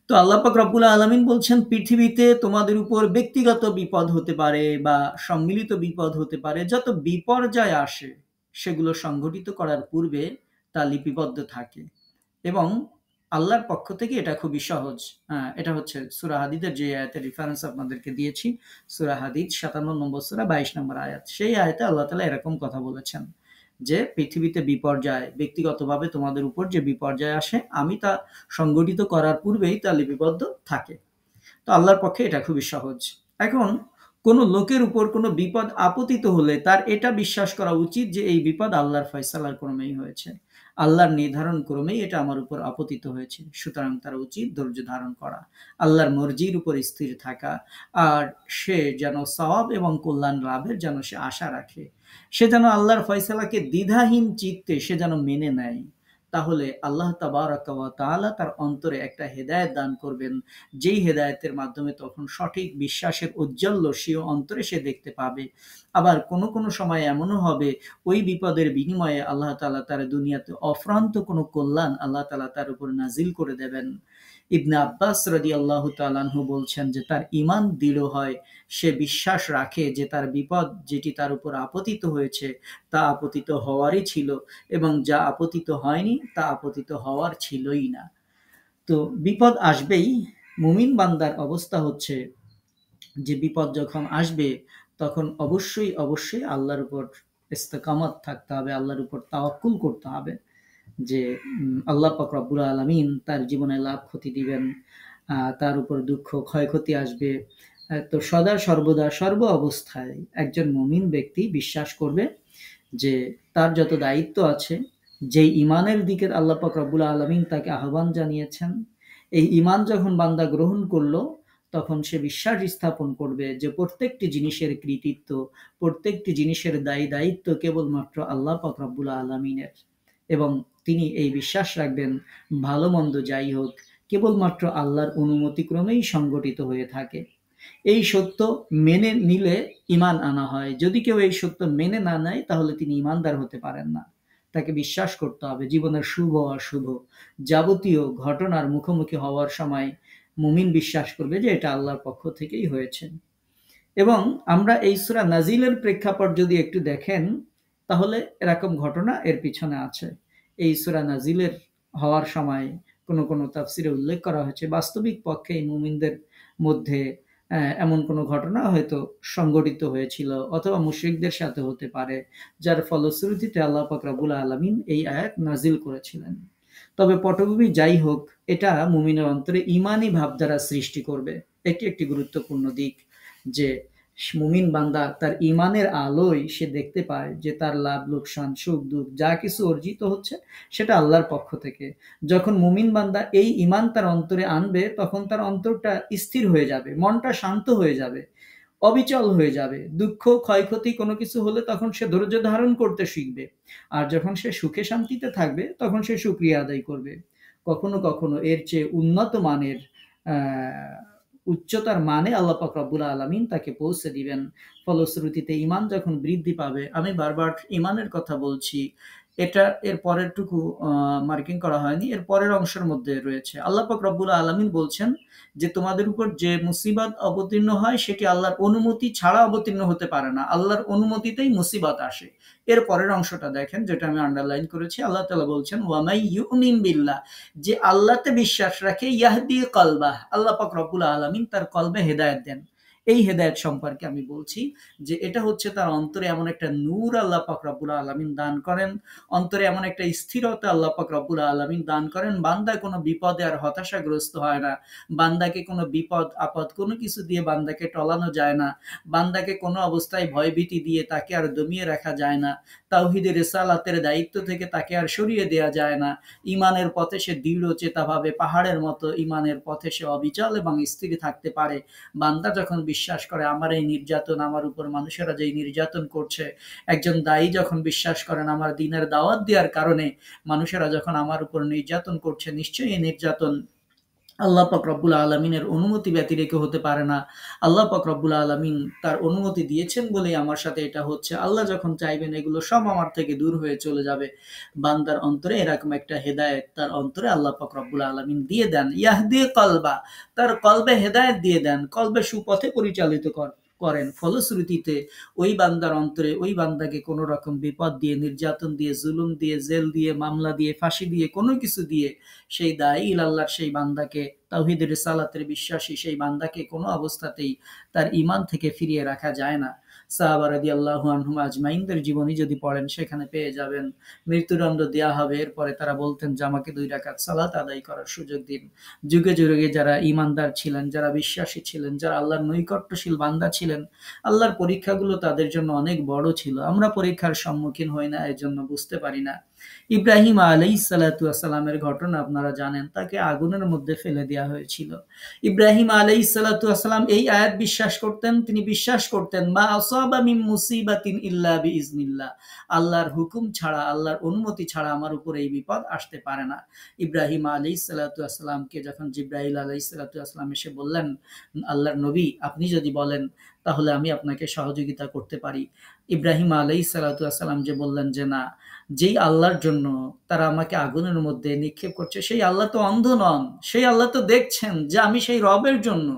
তো আল্লাহ পাক রব্বুল আলামিন বলছেন, পৃথিবীতে তোমাদের উপর ব্যক্তিগত বিপদ হতে পারে বা সম্মিলিত বিপদ হতে পারে। যত বিপর্যয় আসে সেগুলো সংঘটিত করার পূর্বে তা লিপিবদ্ধ থাকে এবং আল্লাহর পক্ষ থেকে এটা খুবই সহজ। এটা হচ্ছে সূরা হাদীদের যে আয়াতের রেফারেন্স আপনাদেরকে দিয়েছি, সূরা হাদীদ 57 নম্বর সূরা 22 নম্বর আয়াত। সেই আয়াতে আল্লাহ তাআলা এরকম কথা বলেছেন যে পৃথিবীতে বিপর্যয়, ব্যক্তিগতভাবে তোমাদের উপর যে বিপর্যয় আসে, আমি তা সংগঠিত করার পূর্বেই তা লিপিবদ্ধ থাকে। তো আল্লাহর পক্ষে এটা খুবই সহজ। এখন কোনো লোকের উপর কোনো বিপদ আপতিত হলে তার এটা বিশ্বাস করা উচিত যে এই বিপদ আল্লাহর ফয়সালার ক্রমেই হয়েছে, আল্লাহর নির্ধারণ ক্রমেই এটা আমার উপর আপতিত হয়েছে। সুতরাং তার উচিত ধৈর্য ধারণ করা, আল্লাহর মর্জির উপর স্থির থাকা, আর সে যেন সওয়াব এবং কল্যাণ লাভের যেন সে আশা রাখে, সে যেন আল্লাহর ফয়সালাকে দ্বিধাহীন চিত্তে সে যেন মেনে নেয়। তাহলে আল্লাহ তাবারাকা ওয়া তাআলা তার অন্তরে একটা হেদায়েত দান করবেন, যেই হেদায়েতের মাধ্যমে তখন সঠিক বিশ্বাসের ঔজ্জ্বল্য সে অন্তরে সে দেখতে পাবে। আবার কোনো কোনো সময় এমনও হবে, ওই বিপদের বিনিময়ে আল্লাহ তাআলা তার দুনিয়াতে অফ্রান্ত কোনো কল্যাণ আল্লাহ তাআলা তার উপর নাজিল করে দেবেন। ইবনে আব্বাস রাদিয়াল্লাহু তাআলা আনহু বলছেন যে তার ঈমান দৃঢ় হয়, সে বিশ্বাস রাখে যে তার বিপদ যেটি তার উপর আপতিত হয়েছে তা আপতিত হওয়ারই ছিল, এবং যা আপতিত হয়নি তা আপতিত হওয়ার ছিলই না। তো বিপদ আসবেই। মুমিন বান্দার অবস্থা হচ্ছে যে বিপদ যখন আসবে তখন অবশ্যই অবশ্যই আল্লাহর উপর ইস্তেকামত থাকতে হবে, আল্লাহর উপর তাওয়াক্কুল করতে হবে যে আল্লাহ পাক রব্বুল আলামিন তার জীবনে লাভ ক্ষতি দিবেন, তার উপর দুঃখ ক্ষয়ক্ষতি আসবে। তো সদা সর্বদা সর্ব অবস্থায় একজন মুমিন ব্যক্তি বিশ্বাস করবে যে তার যত দায়িত্ব আছে, যেই ইমানের দিকে আল্লাহ পাক রব্বুল আলামিন তাকে আহ্বান জানিয়েছেন, এই ইমান যখন বান্দা গ্রহণ করলো, তখন সে বিশ্বাস স্থাপন করবে যে প্রত্যেকটি জিনিসের কৃতিত্ব, প্রত্যেকটি জিনিসের দায়িত্ব কেবলমাত্র আল্লাহ পাক রব্বুল আলামিনের, এবং তিনি এই বিশ্বাস রাখবেন ভালো মন্দ যাই হোক কেবলমাত্র আল্লাহর অনুমতিক্রমেই সংগঠিত হয়ে থাকে। এই সত্য মেনে নিলে ঈমান আনা হয়। যদি কেউ এই সত্য মেনে না নেয় তাহলে তিনি ঈমানদার হতে পারেন না। তাকে বিশ্বাস করতে হবে জীবনের শুভ অশুভ যাবতীয় ঘটনার মুখোমুখি হওয়ার সময় মুমিন বিশ্বাস করবে যে এটা আল্লাহর পক্ষ থেকেই হয়েছে। এবং আমরা এই সূরা নাজিলের প্রেক্ষাপট যদি একটু দেখেন, তাহলে এরকম ঘটনা এর পিছনে আছে। এই সূরা নাজিলের হওয়ার সময় কোনো কোনো তাফসিরে উল্লেখ করা হয়েছে বাস্তবিক পক্ষে এই মুমিনদের মধ্যে এমন কোনো ঘটনা হয়তো সংঘটিত হয়েছিল অথবা মুশরিকদের সাথে হতে পারে, যার ফলশ্রুতিতে আল্লাহ পাক রব্বুল আলামিন এই আয়াত নাজিল করেছিলেন। তবে পটভূমি যাই হোক, এটা মুমিনের অন্তরে ঈমানী ভাবধারা সৃষ্টি করবে। এটি একটি গুরুত্বপূর্ণ দিক যে মুমিন বান্দা তার ঈমানের আলোয় সে দেখতে পায় যে তার লাভ লোকসান, সুখ দুঃখ যা কিছু অর্জিত হচ্ছে সেটা আল্লাহর পক্ষ থেকে। যখন মুমিন বান্দা এই ঈমান তার অন্তরে আনবে, তখন তার অন্তরটা স্থির হয়ে যাবে, মনটা শান্ত হয়ে যাবে, অবিচল হয়ে যাবে। দুঃখ, ক্ষয়ক্ষতি কোনো কিছু হলে তখন সে ধৈর্য ধারণ করতে শিখবে। আর যখন সে সুখে শান্তিতে থাকবে, তখন সে শুকরিয়া আদায় করবে। কখনো কখনো এর চেয়ে উন্নত মানের আহ, উচ্চতার মানে আল্লাহ পাক রব্বুল আলামিন তাকে পৌঁছে দিবেন। ফলশ্রুতিতে ঈমান যখন বৃদ্ধি পাবে, আমি বারবার ঈমানের কথা বলছি, এটা এর পরেরটুকু মার্কিং করা হয়নি, এর পরের অংশের মধ্যে রয়েছে। আল্লাহ পাক রব্বুল আলামিন বলছেন যে তোমাদের উপর যে মুসিবত অবতীর্ণ হয় সেটি আল্লাহর অনুমতি ছাড়া অবতীর্ণ হতে পারে না, আল্লাহর অনুমতিতেই মুসিবত আসে। এর পরের অংশটা দেখেন, যেটা আমি আন্ডারলাইন করেছি। আল্লাহ তাআলা বলছেন ওয়ামাই ইউমিন বিল্লাহ, যে আল্লাহতে বিশ্বাস রাখে, ইয়াহদি কলবাহ, আল্লাহ পাক রব্বুল আলামিন তার কলবে হেদায়েত দেন। এই হেদায়েত সম্পর্কে আমি বলছি যে এটা হচ্ছে তার অন্তরে এমন একটা নূর আল্লাহ পাক রব্বুল আলামিন দান করেন, অন্তরে এমন একটা স্থিরতা আল্লাহ পাক রব্বুল আলামিন দান করেন, বান্দা কোনো বিপদে আর হতাশাগ্রস্ত হয় না। বান্দাকে কোনো বিপদ আপদ কোনো কিছু দিয়ে বান্দাকে টলানো যায় না। বান্দাকে কোনো অবস্থায় ভয়ভীতি দিয়ে তাকে আর দমিয়ে রাখা যায় না। তাওহীদের রিসালাতের দায়িত্ব থেকে তাকে আর সরিয়ে দেয়া যায় না। ঈমানের পথে সে দৃঢ়চেতাভাবে পাহাড়ের মতো ঈমানের পথে সে অবিচল এবং স্থির থাকতে পারে। বান্দা যখন বিশ্বাস করে আমার এই নির্যাতন, আমার উপর মানুষেরা যেই নির্যাতন করছে, একজন দায়ী যখন বিশ্বাস করেন আমার দ্বীনের দাওয়াত দেওয়ার কারণে মানুষেরা যখন আমার উপর নির্যাতন করছে, নিশ্চয়ই এই নির্যাতন আল্লাহ পাক রব্বুল আলমিনের অনুমতি ব্যতিরেকে হতে পারে না। আল্লাহ পাক রব্বুল আলমিন তার অনুমতি দিয়েছেন বলেই আমার সাথে এটা হচ্ছে। আল্লাহ যখন চাইবেন এগুলো সব আমার থেকে দূর হয়ে চলে যাবে। বান্দার অন্তরে এরকম একটা হেদায়েত তার অন্তরে আল্লাহ পাক রব্বুল আলমিন দিয়ে দেন। ইয়াহদি কলবা, তার কলবে হেদায়েত দিয়ে দেন, কলবে সুপথে পরিচালিত করেন। ফলশ্রুতিতে ওই বান্দার অন্তরে ওই বান্দাকে কোনো রকম বিপদ দিয়ে, নির্যাতন দিয়ে, জুলুম দিয়ে, জেল দিয়ে, মামলা দিয়ে, ফাঁসি দিয়ে, কোনো কিছু দিয়ে সেই দায়ী আল্লাহর সেই বান্দাকে, তাওহীদের রিসালাতের বিশ্বাসী সেই বান্দাকে কোনো অবস্থাতেই তার ঈমান থেকে ফিরিয়ে রাখা যায় না। সাহাবা রাদিয়াল্লাহু আনহুম আজমাইনদের জীবনী যদি পড়েন, সেখানে পেয়ে যাবেন মৃত্যুদণ্ড দেয়া হবে, এরপরে তারা বলতেন যে আমাকে 2 রাকাত সালাত আদায় করার সুযোগ দিন। যুগে যুগে যারা ঈমানদার ছিলেন, যারা বিশ্বাসী ছিলেন, যারা আল্লাহর নৈকট্যশীল বান্দা ছিলেন, আল্লাহর পরীক্ষাগুলো তাদের জন্য অনেক বড় ছিল। আমরা পরীক্ষার সম্মুখীন হই না, এজন্য বুঝতে পারি না। ইব্রাহিম আলাইহিসসালাতু ওয়াসসালামের ঘটনা আপনারা জানেন, তাকে আগুনের মধ্যে ফেলে দেওয়া হয়েছিল। ইব্রাহিম আলাইহিসসালাতু ওয়াসসালাম এই আয়াত বিশ্বাস করতেন, তিনি বিশ্বাস করতেন মা আসাবা মিন মুসিবাতিন ইল্লা বিইজনিল্লাহ, আল্লাহর হুকুম ছাড়া, আল্লাহর অনুমতি ছাড়া আমার উপর এই বিপদ আসতে পারে না। ইব্রাহিম আলাইহিসসালাতু ওয়াসসালামকে যখন জিবরাইল আলাইহিসসালাতু ওয়াসসালাম এসে বললেন, আল্লাহর নবী আপনি যদি বলেন তাহলে আমি আপনাকে সহযোগিতা করতে পারি। ইব্রাহিম আলাইহিসসালাতু ওয়াসসালাম যে বললেন যে না, যেই আল্লাহর জন্য তারা আমাকে আগুনের মধ্যে নিক্ষেপ করছে, সেই আল্লাহ তো অন্ধ নন, সেই আল্লাহ তো দেখছেন যে আমি সেই রবের জন্য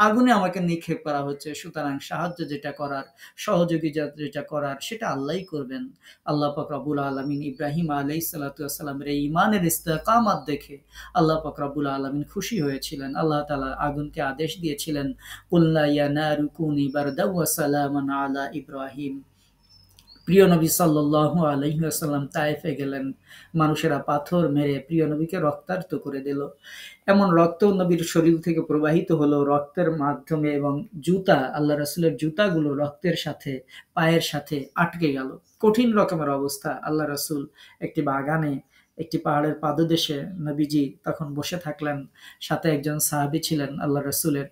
আগুনে আমাকে নিক্ষেপ করা হচ্ছে। সুতরাং সাহায্য যেটা করার, সহযোগিতা যেটা করার, সেটা আল্লাহই করবেন। আল্লাহ পাক রব্বুল আলামিন ইব্রাহিম আলাইহিসসালাতু ওয়াসসালামের এই ঈমানের ইস্তেকামাত দেখে আল্লাহ পাক রব্বুল আলামিন খুশি হয়েছিলেন। আল্লাহ তাআলা আগুনকে আদেশ দিয়েছিলেন, কুলনা ইয়া নারু কুনি বারদাও ওয়া সালামান আলা ইব্রাহিম। প্রিয় নবী সাল্লাল্লাহু আলাইহি ওয়াসাল্লাম তায়েফে গেলেন, মানুষেরা পাথর মেরে প্রিয় নবীকে রক্তাক্ত করে দিল। এমন রক্ত নবীর শরীর থেকে প্রবাহিত হলো রক্তের মাধ্যমে, এবং জুতা, আল্লাহ রাসূলের জুতাগুলো রক্তের সাথে, পায়ের সাথে আটকে গেল। কঠিন রকমের অবস্থা। আল্লাহ রাসূল একটি বাগানে, একটি পাহাড়ের পাদদেশে নবীজি তখন বসে থাকলেন। সাথে একজন সাহাবী ছিলেন আল্লাহ রাসূলের।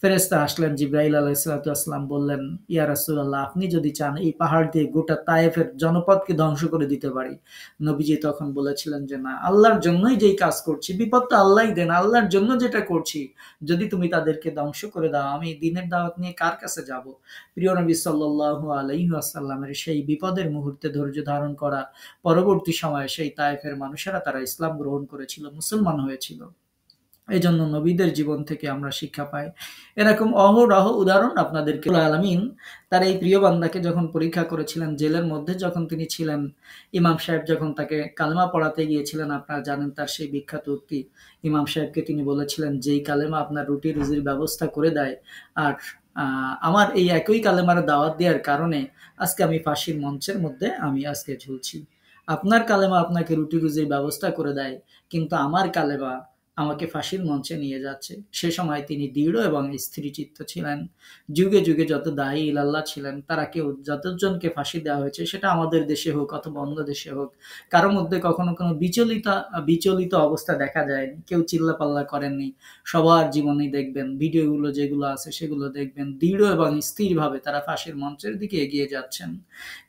ফেরেশতা আসলেন, জিবরাইল আলাইহিসসালাতু ওয়াসসালাম বললেন, ইয়া রাসূলুল্লাহ আপনি যদি চান এই পাহাড় দিয়ে গোটা তায়েফের জনপদকে ধ্বংস করে দিতে পারি। নবীজি তখন বলেছিলেন যে না, আল্লাহর জন্যই যেই কাজ করছি, বিপদ তো আল্লাহই দেন, আল্লাহর জন্য যেটা করছি, যদি তুমি তাদেরকে ধ্বংস করে দাও, আমি দ্বীনের দাওয়াত নিয়ে কার কাছে যাব? প্রিয় নবী সাল্লাল্লাহু আলাইহি ওয়াসাল্লামের সেই বিপদের মুহূর্তে ধৈর্য ধারণ করা, পরবর্তী সময়ে সেই তায়েফের মানুষেরা তারা ইসলাম গ্রহণ করেছিল, মুসলমান হয়েছিল। এজন্য নবীদের জীবন থেকে আমরা শিক্ষা পাই। এরকম অহরহ উদাহরণ আপনাদেরকে আলামিন তার এই প্রিয় বান্দাকে যখন পরীক্ষা করেছিলেন জেলের মধ্যে যখন তিনি ছিলেন, ইমাম সাহেব যখন তাকে কালেমা পড়াতে গিয়েছিলেন, আপনারা জানেন তার সেই বিখ্যাত উক্তি। ইমাম সাহেবকে তিনি বলেছিলেন, যেই কালেমা আপনার রুটি রুজির ব্যবস্থা করে দেয়, আর আমার এই একই কালেমার দাওয়াত দেওয়ার কারণে আজকে আমি ফাঁসির মঞ্চের মধ্যে আমি আজকে ঝুলছি। আপনার কালেমা আপনাকে রুটি রুজির ব্যবস্থা করে দেয়, কিন্তু আমার কালেমা আমাকে ফাঁসির মঞ্চে নিয়ে যাচ্ছে। সে সময় তিনি দৃঢ় এবং স্থিরচিত্ত ছিলেন। যুগে যুগে যত দায়ী ইলাল্লাহ ছিলেন, তারা কেউ যতজনকে ফাঁসি দেওয়া হয়েছে, সেটা আমাদের দেশে হোক অথবা অন্য দেশে হোক, কারো মধ্যে কখনো কোনো বিচলিত অবস্থা দেখা যায়নি। কেউ চিল্লাপাল্লা করেননি। সবার জীবনেই দেখবেন, ভিডিওগুলো যেগুলো আছে সেগুলো দেখবেন, দৃঢ় এবং স্থিরভাবে তারা ফাঁসির মঞ্চের দিকে এগিয়ে যাচ্ছেন।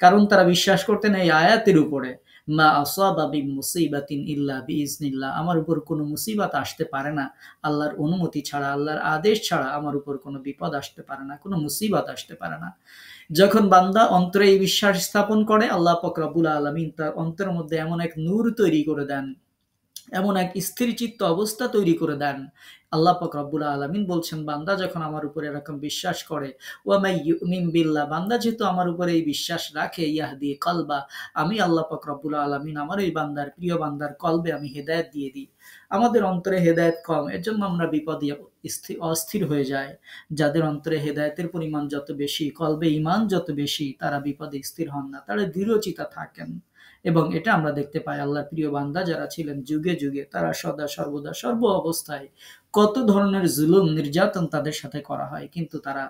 কারণ তারা বিশ্বাস করতেন এই আয়াতের উপরে, মা আসাবা বিন মুসিবাতিন ইল্লা বিইজনিল্লাহ, আমার উপর কোনো মুসিবত আসতে পারে না আল্লাহর অনুমতি ছাড়া, আল্লাহর আদেশ ছাড়া আমার উপর কোনো বিপদ আসতে পারে না, কোনো মুসিবত আসতে পারে না। যখন বান্দা অন্তরে এই বিশ্বাস স্থাপন করে, আল্লাহ পাক রব্বুল আলামিন তার অন্তরের মধ্যে এমন এক নূর তৈরি করে দেন, এমন এক স্থিরচিত্ত অবস্থা তৈরি করে দেন। আল্লাহ পাক রব্বুল আলামিন বলছেন, বান্দা যখন আমার উপর এরকম বিশ্বাস করে, ওয়া মাই ইউমিন বিল্লাহ, বান্দা যেহেতু আমার উপর এই বিশ্বাস রাখে, ইয়াহদি কলবা, আমি আল্লাহ পাক রব্বুল আলামিন আমার এই বান্দার, প্রিয় বান্দার কলবে আমি হেদায়েত দিয়ে দিই। আমাদের অন্তরে হেদায়েত কম, এর জন্য আমরা বিপদে অস্থির হয়ে যায়। যাদের অন্তরে হেদায়েতের পরিমাণ যত বেশি, কলবে ঈমান যত বেশি, তারা বিপদে স্থির হন না, তারা দৃঢ়চিত্ত থাকেন। এবং এটা আমরা দেখতে পাই আল্লাহর প্রিয় বান্দা যারা ছিলেন যুগে যুগে, তারা সদা সর্বদা সর্ব অবস্থায় কত ধরনের জুলুম নির্যাতন তাদের সাথে করা হয়, কিন্তু তারা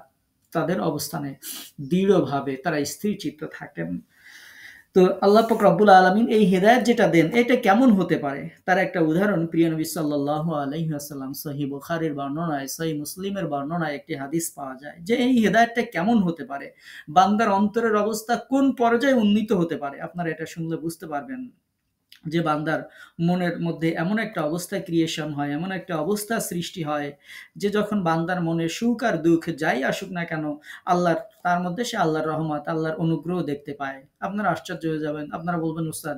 তাদের অবস্থানে দৃঢ়ভাবে তারা স্থিরচিত্ত থাকেন। তো আল্লাহ পাক রব্বুল আলামিন এই হেদায়েত যেটা দেন, এটা কেমন হতে পারে তার একটা উদাহরণ প্রিয় নবী সাল্লাল্লাহু আলাইহি ওয়াসাল্লাম সহিহ বুখারীর বর্ণনায়, সহিহ মুসলিমের বর্ণনায় একটি হাদিস পাওয়া যায় যে এই হেদায়েতটা কেমন হতে পারে, বান্দার অন্তরের অবস্থা কোন পর্যায়ে উন্নীত হতে পারে। আপনারা এটা শুনলে বুঝতে পারবেন যে বান্দার মনের মধ্যে এমন একটা অবস্থা ক্রিয়েশন হয়, এমন একটা অবস্থা সৃষ্টি হয়, যে যখন বান্দার মনে সুখ আর দুঃখ যাই আসুক না কেন, আল্লাহর তার মধ্যে সে আল্লাহর রহমত, আল্লাহর অনুগ্রহ দেখতে পায়। আপনারা আশ্চর্য হয়ে যাবেন, আপনারা বলবেন, উস্তাদ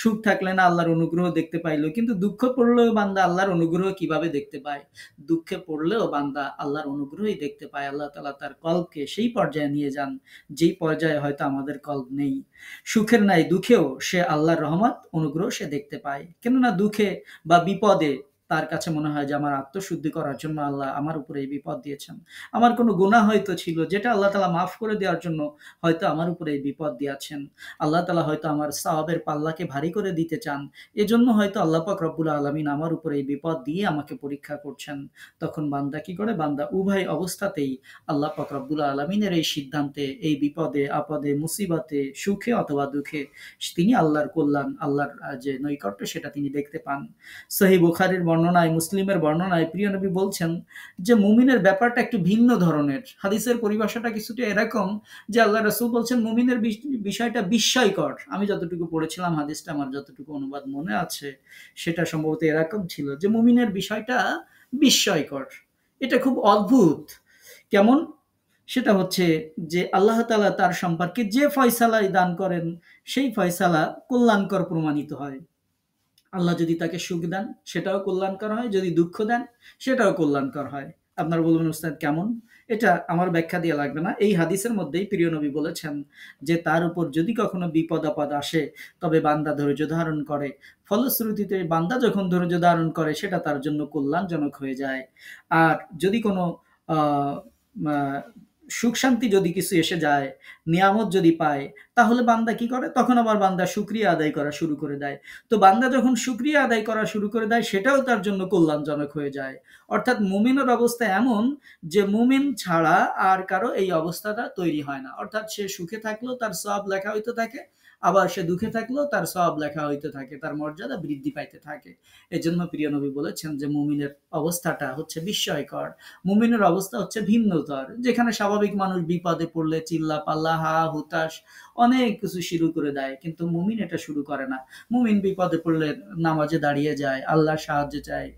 সুখ থাকলে না আল্লাহর অনুগ্রহ দেখতে পাইলো, কিন্তু দুঃখ পড়লেও বান্দা আল্লাহর অনুগ্রহ কিভাবে দেখতে পায়? দুঃখে পড়লেও বান্দা আল্লাহর অনুগ্রহই দেখতে পায়। আল্লাহ তাআলা তার কলবকে সেই পর্যায়ে নিয়ে যান, যেই পর্যায়ে হয়তো আমাদের কলব নেই। সুখের নাই দুঃখেও সে আল্লাহর রহমত অনুগ্রহ সে দেখতে পায়। কেননা দুঃখে বা বিপদে তার কাছে মনে হয় যে আমার আত্মশুদ্ধি করার জন্য আল্লাহ আমার উপরে এই বিপদ দিয়েছেন। আমার কোনো গুনাহ হয়তো ছিল, যেটা আল্লাহ তাআলা মাফ করে দেওয়ার জন্য হয়তো আমার উপরে এই বিপদ দিয়েছেন। আল্লাহ তাআলা হয়তো আমার সওয়াবের পাল্লাকে ভারী করে দিতে চান। এজন্য হয়তো আল্লাহ পাক রব্বুল আলামিন আমার উপরে এই বিপদ দিয়ে আমাকে পরীক্ষা করছেন। তখন বান্দা কি করে? বান্দা উভয় অবস্থাতেই আল্লাহ পাক রব্বুল আলামিনের এই সিদ্ধান্তে, এই বিপদে আপদে মুসিবতে, সুখে অথবা দুঃখে তিনি আল্লাহর কল্যাণ, আল্লাহর যে নৈকট্য সেটা তিনি দেখতে পান। সহিহ বুখারীর বর্ণনায়, মুসলিমের বর্ণনায় প্রিয় নবী বলছেন যে মুমিনের ব্যাপারটা একটু ভিন্ন ধরনের। হাদিসের পরিভাষাটা কিছুটা এরকম যে আল্লাহ রাসূল বলছেন মুমিনের বিষয়টা বিস্ময়কর। আমি যতটুকু পড়েছিলাম হাদিসটা, আমার যতটুকু অনুবাদ মনে আছে, সেটা সম্ভবত এরকম ছিল যে মুমিনের বিষয়টা বিস্ময়কর। এটা খুব অদ্ভুত। কেমন? সেটা হচ্ছে যে আল্লাহ তাআলা তার সম্পর্কে যে ফয়সালাই দান করেন, সেই ফয়সালা কল্যাণকর প্রমাণিত হয়। আল্লাহ যদি তাকে সুখ দেন, সেটাও কল্যাণকর হয়, যদি দুঃখ দেন, সেটাও কল্যাণকর হয়। আপনারা বলবেন, উস্তাদ কেমন? এটা আমার ব্যাখ্যা দিয়ে লাগবে না। এই হাদিসের মধ্যেই প্রিয় নবী বলেছেন যে তার উপর যদি কখনো বিপদ আপদ আসে, তবে বান্দা ধৈর্য ধারণ করে। ফলশ্রুতিতে বান্দা যখন ধৈর্য ধারণ করে, সেটা তার জন্য কল্যাণজনক হয়ে যায়। আর যদি কোনো আহ আহ, সুখ শান্তি যদি কিছু এসে যায়, নিয়ামত যদি পায়, তাহলে বান্দা কি করে? তখন আবার বান্দা শুকরিয়া আদায় করা শুরু করে দেয়। তো বান্দা যখন শুকরিয়া আদায় করা শুরু করে দেয়, সেটাও তার জন্য কল্যাণজনক হয়ে যায়। অর্থাৎ মুমিনের অবস্থা এমন যে মুমিন ছাড়া আর কারো এই অবস্থাটা তৈরি হয় না। অর্থাৎ সে সুখে থাকলেও তার সওয়াব লেখা হইতে থাকে, আবার সে দুঃখে থাকলেও তার সওয়াব লেখা হইতে থাকে, তার মর্যাদা বৃদ্ধি পাইতে থাকে। এজন্য প্রিয় নবী বলেছেন যে মুমিনের অবস্থাটা হচ্ছে বিস্ময়কর। মুমিনের অবস্থা হচ্ছে ভিন্নতর, যেখানে স্বাভাবিক মানুষ বিপদে পড়লে চিল্লা পাল্লা হা হুতাশ অনেক কিছু শুরু করে দেয়, কিন্তু মুমিন এটা শুরু করে না। মুমিন বিপদে পড়লে নামাজে দাঁড়িয়ে যায়, আল্লাহর সাহায্য চায়,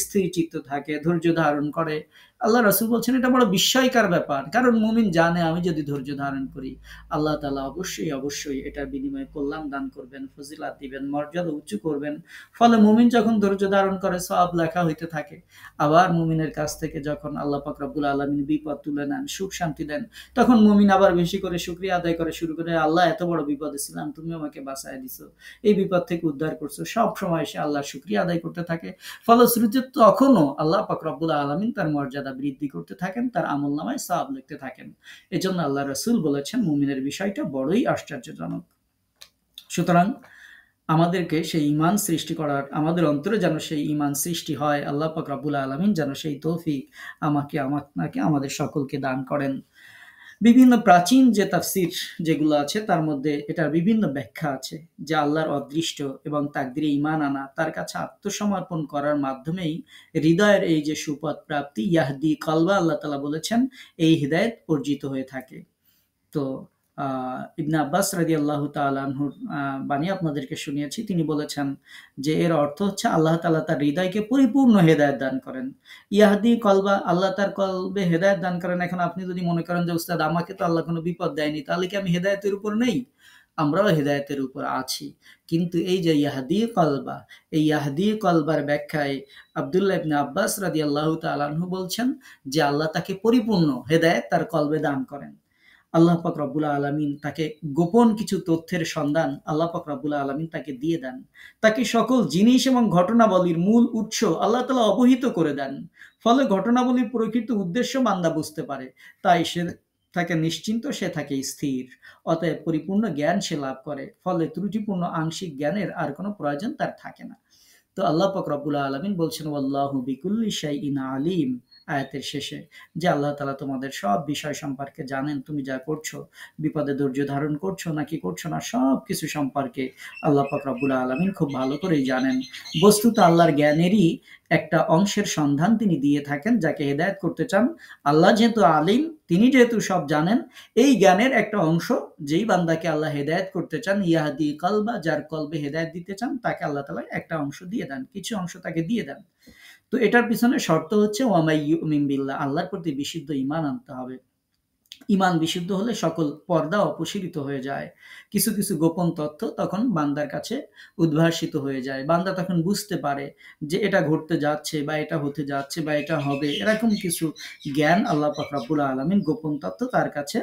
স্থির চিত্ত থাকে, ধৈর্য ধারণ করে। আল্লাহ রাসূল বলছেন এটা বড় বিস্ময়কর ব্যাপার, কারণ মুমিন জানে আমি যদি ধৈর্য ধারণ করি আল্লাহ তাআলা অবশ্যই অবশ্যই এটার বিনিময়ে কল্যাণ দান করবেন, ফজিলাত দিবেন, মর্যাদা উঁচু করবেন। ফলে মুমিন যখন ধৈর্য ধারণ করে সওয়াব লেখা হইতে থাকে। আবার মুমিনের কাছ থেকে যখন আল্লাহ পাক রব্বুল আলামিন বিপদ তুলে নেন, সুখ শান্তি দেন, তখন মুমিন আবার বেশি করে শুকরিয়া আদায় করে শুরু করে, আল্লাহ এত বড় বিপদে ছিলাম, তুমি আমাকে বাঁচায় দিছো, এই বিপদ থেকে উদ্ধার করছো। সব সময় সে আল্লাহর শুকরিয়া আদায় করতে থাকে। ফলশ্রুতিতে তখনও আল্লাহ পাক রব্বুল আলামিন তার মর্যাদা বৃদ্ধি করতে থাকেন, তার আমলনামায় সওয়াব লিখতে থাকেন। এজন্য আল্লাহ রাসূল বলেছেন মুমিনের বিষয়টা বড়ই আশ্চর্যজনক। সুতরাং আমাদেরকে সেই ঈমান সৃষ্টি করার, আমাদের অন্তরে যেন সেই ঈমান সৃষ্টি হয়, আল্লাহ পাক রব্বুল আলামিন যেন সেই তৌফিক আমাকে, আপনাকে, আমাদের সকলকে দান করেন। বিভিন্ন প্রাচীন যে তাফসির যেগুলো আছে তার মধ্যে এটার বিভিন্ন ব্যাখ্যা আছে যে আল্লাহর অদৃষ্ট এবং তাকদিরে ঈমান আনা, তার কাছে আত্মসমর্পণ করার মাধ্যমেই হৃদয়ের এই যে সুপথ প্রাপ্তি, ইয়াহদি কলবা, আল্লাহ তাআলা বলেছেন এই হিদায়াত অর্জিত হয়ে থাকে। তো ইবনে আব্বাস রাদিয়াল্লাহু তাআলা আনহুর বাণী আপনাদেরকে শুনিয়েছি। তিনি বলেছেন যে এর অর্থ হচ্ছে আল্লাহ তাআলা তার হৃদয়কে পরিপূর্ণ হেদায়েত দান করেন। ইয়াহদি কলবা, আল্লাহ তার কলবে হেদায়েত দান করেন। এখন আপনি যদি মনে করেন যে উস্তাদ আমাকে তো আল্লাহ কোনো বিপদ দেয়নি, তাহলে কি আমি হেদায়েতের উপর নেই? আমরাও হেদায়েতের উপর আছি। কিন্তু এই যে ইয়াহদি কলবা, এই ইয়াহদি কলবার ব্যাখ্যায় আব্দুল্লাহ ইবনে আব্বাস রাদিয়াল্লাহু তাআলা আনহু বলছেন যে আল্লাহ তাকে পরিপূর্ণ হেদায়েত তার কলবে দান করেন। আল্লাহ পাক রব্বুল আলামিন তাকে গোপন কিছু তথ্যের সন্ধান আল্লাহ পাক রব্বুল আলামিন তাকে দিয়ে দেন। তাকে সকল জিনিস এবং ঘটনাবলীর মূল উৎস আল্লাহ তাআলা অবহিত করে দেন। ফলে ঘটনাবলীর প্রকৃত উদ্দেশ্য বান্দা বুঝতে পারে। তাই সে থাকে নিশ্চিন্ত, সে থাকে স্থির। অতএব পরিপূর্ণ জ্ঞান সে লাভ করে। ফলে ত্রুটিপূর্ণ আংশিক জ্ঞানের আর কোনো প্রয়োজন তার থাকে না। তো আল্লাহ পাক রব্বুল আলামিন বলছেন ওয়াল্লাহু বিকুল্লি শাইইন আলিম, আয়াতের শেষে, যে আল্লাহ তাআলা তোমাদের সব বিষয় সম্পর্কে জানেন। তুমি যা করছো, বিপদে ধৈর্য ধারণ করছো নাকি করছো না, সব কিছু সম্পর্কে আল্লাহ পাক রব্বুল আলামিন খুব ভালো করেই জানেন। বস্তুত আল্লাহর জ্ঞানেরই একটা অংশের সন্ধান তিনি দিয়ে থাকেন যাকে হেদায়েত করতে চান। আল্লাহ যেহেতু আলিম, তিনি যেহেতু সব জানেন, এই জ্ঞানের একটা অংশ যেই বান্দাকে আল্লাহ হেদায়েত করতে চান, ইয়াহদি কলবা, যার কলবে হেদায়েত দিতে চান, তাকে আল্লাহ তাআলা একটা অংশ দিয়ে দেন, কিছু অংশ তাকে দিয়ে দেন। তো এটার পিছনে শর্ত হচ্ছে ওয়ামাই ইউমিন বিল্লাহ, আল্লাহর প্রতি বিশুদ্ধ ঈমান আনতে হবে। ঈমান বিশুদ্ধ হলে সকল পর্দা অপসারিত হয়ে যায়। কিছু কিছু গোপন তথ্য তখন বান্দার কাছে উদ্ভাসিত হয়ে যায়। বান্দা তখন বুঝতে পারে যে এটা ঘটতে যাচ্ছে বা এটা হতে যাচ্ছে বা এটা হবে, এরকম কিছু জ্ঞান আল্লাহ পাক রব্বুল আলামিন গোপন তথ্য তার কাছে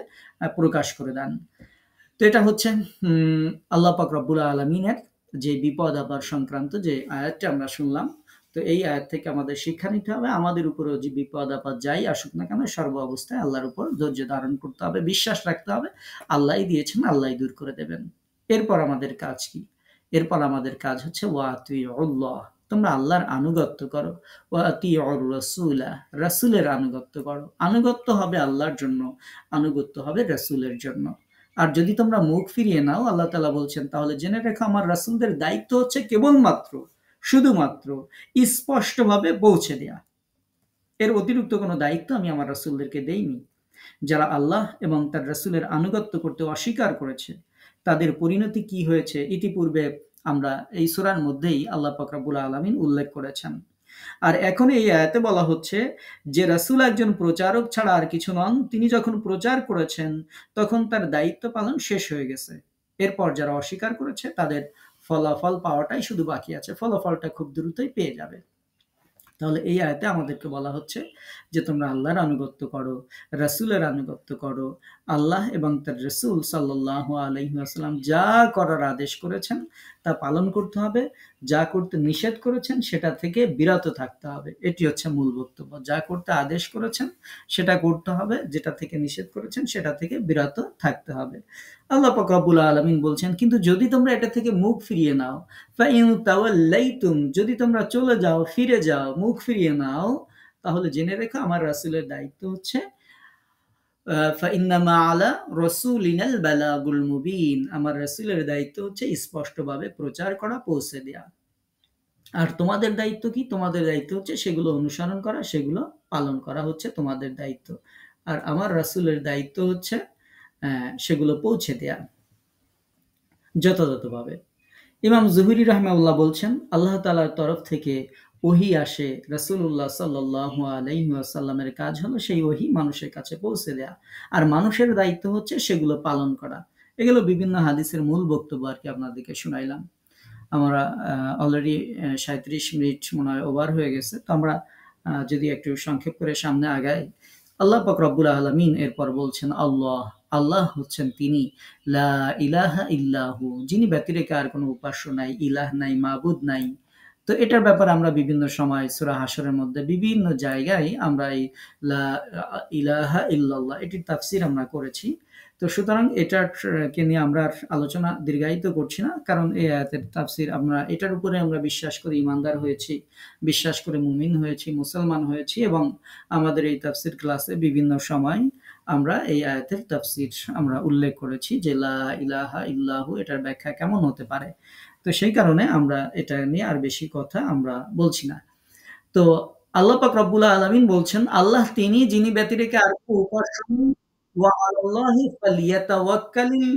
প্রকাশ করে দেন। তো এটা হচ্ছে আল্লাহ পাক রব্বুল আলামিনের যে বিপদ আপদ সংক্রান্ত যে আয়াতটা আমরা শুনলাম। তো এই আয়াত থেকে আমাদের শিক্ষা নিতে হবে, আমাদের উপরেও যে বিপদ আপদ যাই আসুক না কেন, সর্ব অবস্থায় আল্লাহর উপর ধৈর্য ধারণ করতে হবে, বিশ্বাস রাখতে হবে। আল্লাহই দিয়েছেন, আল্লাহই দূর করে দেবেন। এরপর আমাদের কাজ কি? এরপর আমাদের কাজ হচ্ছে ওয়াতিউল্লাহ, তোমরা আল্লাহর আনুগত্য করো। ওয়াতিউর রাসূলা, রাসূলের আনুগত্য করো। আনুগত্য হবে আল্লাহর জন্য, আনুগত্য হবে রাসূলের জন্য। আর যদি তোমরা মুখ ফিরিয়ে নাও, আল্লাহ তাআলা বলছেন, তাহলে জেনে রেখো আমার রাসূলদের দায়িত্ব হচ্ছে কেবলমাত্র, শুধুমাত্র স্পষ্টভাবে পৌঁছে দেয়া। এর অতিরিক্ত কোনো দায়িত্ব আমি আমার রাসূলদেরকে দেইনি। যারা আল্লাহ এবং তার রাসূলের আনুগত্য করতে অস্বীকার করেছে, তাদের পরিণতি কি হয়েছে ইতিপূর্বে আমরা এই সূরার মধ্যেই আল্লাহ পাক রব্বুল আলামিন উল্লেখ করেছেন। আর এখন এই আয়াতে বলা হচ্ছে যে রাসূল একজন প্রচারক ছাড়া আর কিছু নন। তিনি যখন প্রচার করেছেন তখন তার দায়িত্ব পালন শেষ হয়ে গেছে। এরপর যারা অস্বীকার করেছে তাদের ফলাফল পাওয়াটাই শুধু বাকি আছে। ফলাফলটা খুব দ্রুতই পেয়ে যাবে। তাহলে এই আয়াতে আমাদেরকে বলা হচ্ছে যে তোমরা আল্লাহর আনুগত্য করো, রাসূলের আনুগত্য করো। আল্লাহ এবং তার রাসূল সাল্লাল্লাহু আলাইহি ওয়াসাল্লাম যা করার আদেশ করেছেন তা পালন করতে হবে, যা করতে নিষেধ করেছেন সেটা থেকে বিরত থাকতে হবে। এটি হচ্ছে মূল বক্তব্য। যা করতে আদেশ করেছেন সেটা করতে হবে, যেটা থেকে নিষেধ করেছেন সেটা থেকে বিরত থাকতে হবে। আল্লাহ পাক রব্বুল আলামিন বলছেন, কিন্তু যদি তোমরা এটা থেকে মুখ ফিরিয়ে নাও, ফাইন তাওয়াল্লাইতুম, যদি তোমরা চলে যাও, ফিরে যাও, মুখ ফিরিয়ে নাও, তাহলে জেনে রেখো আমার রাসূলের দায়িত্ব হচ্ছে ফাইন্নামা আলা রাসূলিনাল বালাগুল মুবিন, আমার রাসূলের দায়িত্ব হচ্ছে স্পষ্টভাবে প্রচার করা, পৌঁছে দেয়া। আর তোমাদের দায়িত্ব কি? তোমাদের দায়িত্ব হচ্ছে সেগুলো অনুসরণ করা, সেগুলো পালন করা হচ্ছে তোমাদের দায়িত্ব। আর আমার রাসূলের দায়িত্ব হচ্ছে সেগুলো পৌঁছে দেয়া যথাযথভাবে। ইমাম জুহরি রাহমাহুল্লাহ বলছেন, আল্লাহ তাআলার তরফ থেকে ওহী আসে, রাসূলুল্লাহ সাল্লাল্লাহু আলাইহি ওয়াসাল্লামের কাজ হলো সেই ওহী মানুষের কাছে পৌঁছে দেয়া। আর মানুষের দায়িত্ব হচ্ছে সেগুলো পালন করা। এগুলো বিভিন্ন হাদিসের মূল বক্তব্য আরকি আপনাদেরকে শুনাইলাম। আমরা অলরেডি ৩৭ মিনিট মনে হয় ওভার হয়ে গেছে। তো আমরা যদি একটু সংক্ষেপ করে সামনে আগাই। আল্লাহ পাক রব্বুল আলামিন এরপর বলছেন আল্লাহ, আল্লাহ হচ্ছেন তিনি লা ইলাহা ইল্লাহু, যিনি ব্যতিরেকে আর কোনো উপাস্য নাই, ইলাহ নাই, মাবুদ নাই। তো এটার ব্যাপারে আমরা বিভিন্ন সময় সূরা হাশরের মধ্যে বিভিন্ন জায়গায় আমরা এই লা ইলাহা ইল্লাল্লাহ এটির তাফসীর আমরা করেছি। তো সুতরাং এটার কে নিয়ে আমরা আর আলোচনা দীর্ঘায়িত করছি না। কারণ এই আয়াতের তাফসীর আমরা এটার উপরে আমরা বিশ্বাস করে ঈমানদার হয়েছি, বিশ্বাস করে মুমিন হয়েছি, মুসলমান হয়েছি এবং আমাদের এই তাফসীর ক্লাসে বিভিন্ন সময় আমরা এই আয়াতের তাফসীর আমরা উল্লেখ করেছি যে লা ইলাহা ইল্লাহু এটার ব্যাখ্যা কেমন হতে পারে। তো সেই কারণে আমরা এটা নিয়ে আর বেশি কথা আমরা বলছি না। তো আল্লাহ পাক রব্বুল আলামিন বলছেন, আল্লাহ তিনি যিনি ব্যতিরেকে আর কোনো উপাস্য নেই, ওয়া আলাল্লাহি ফালিয়াতাওয়াক্কালিল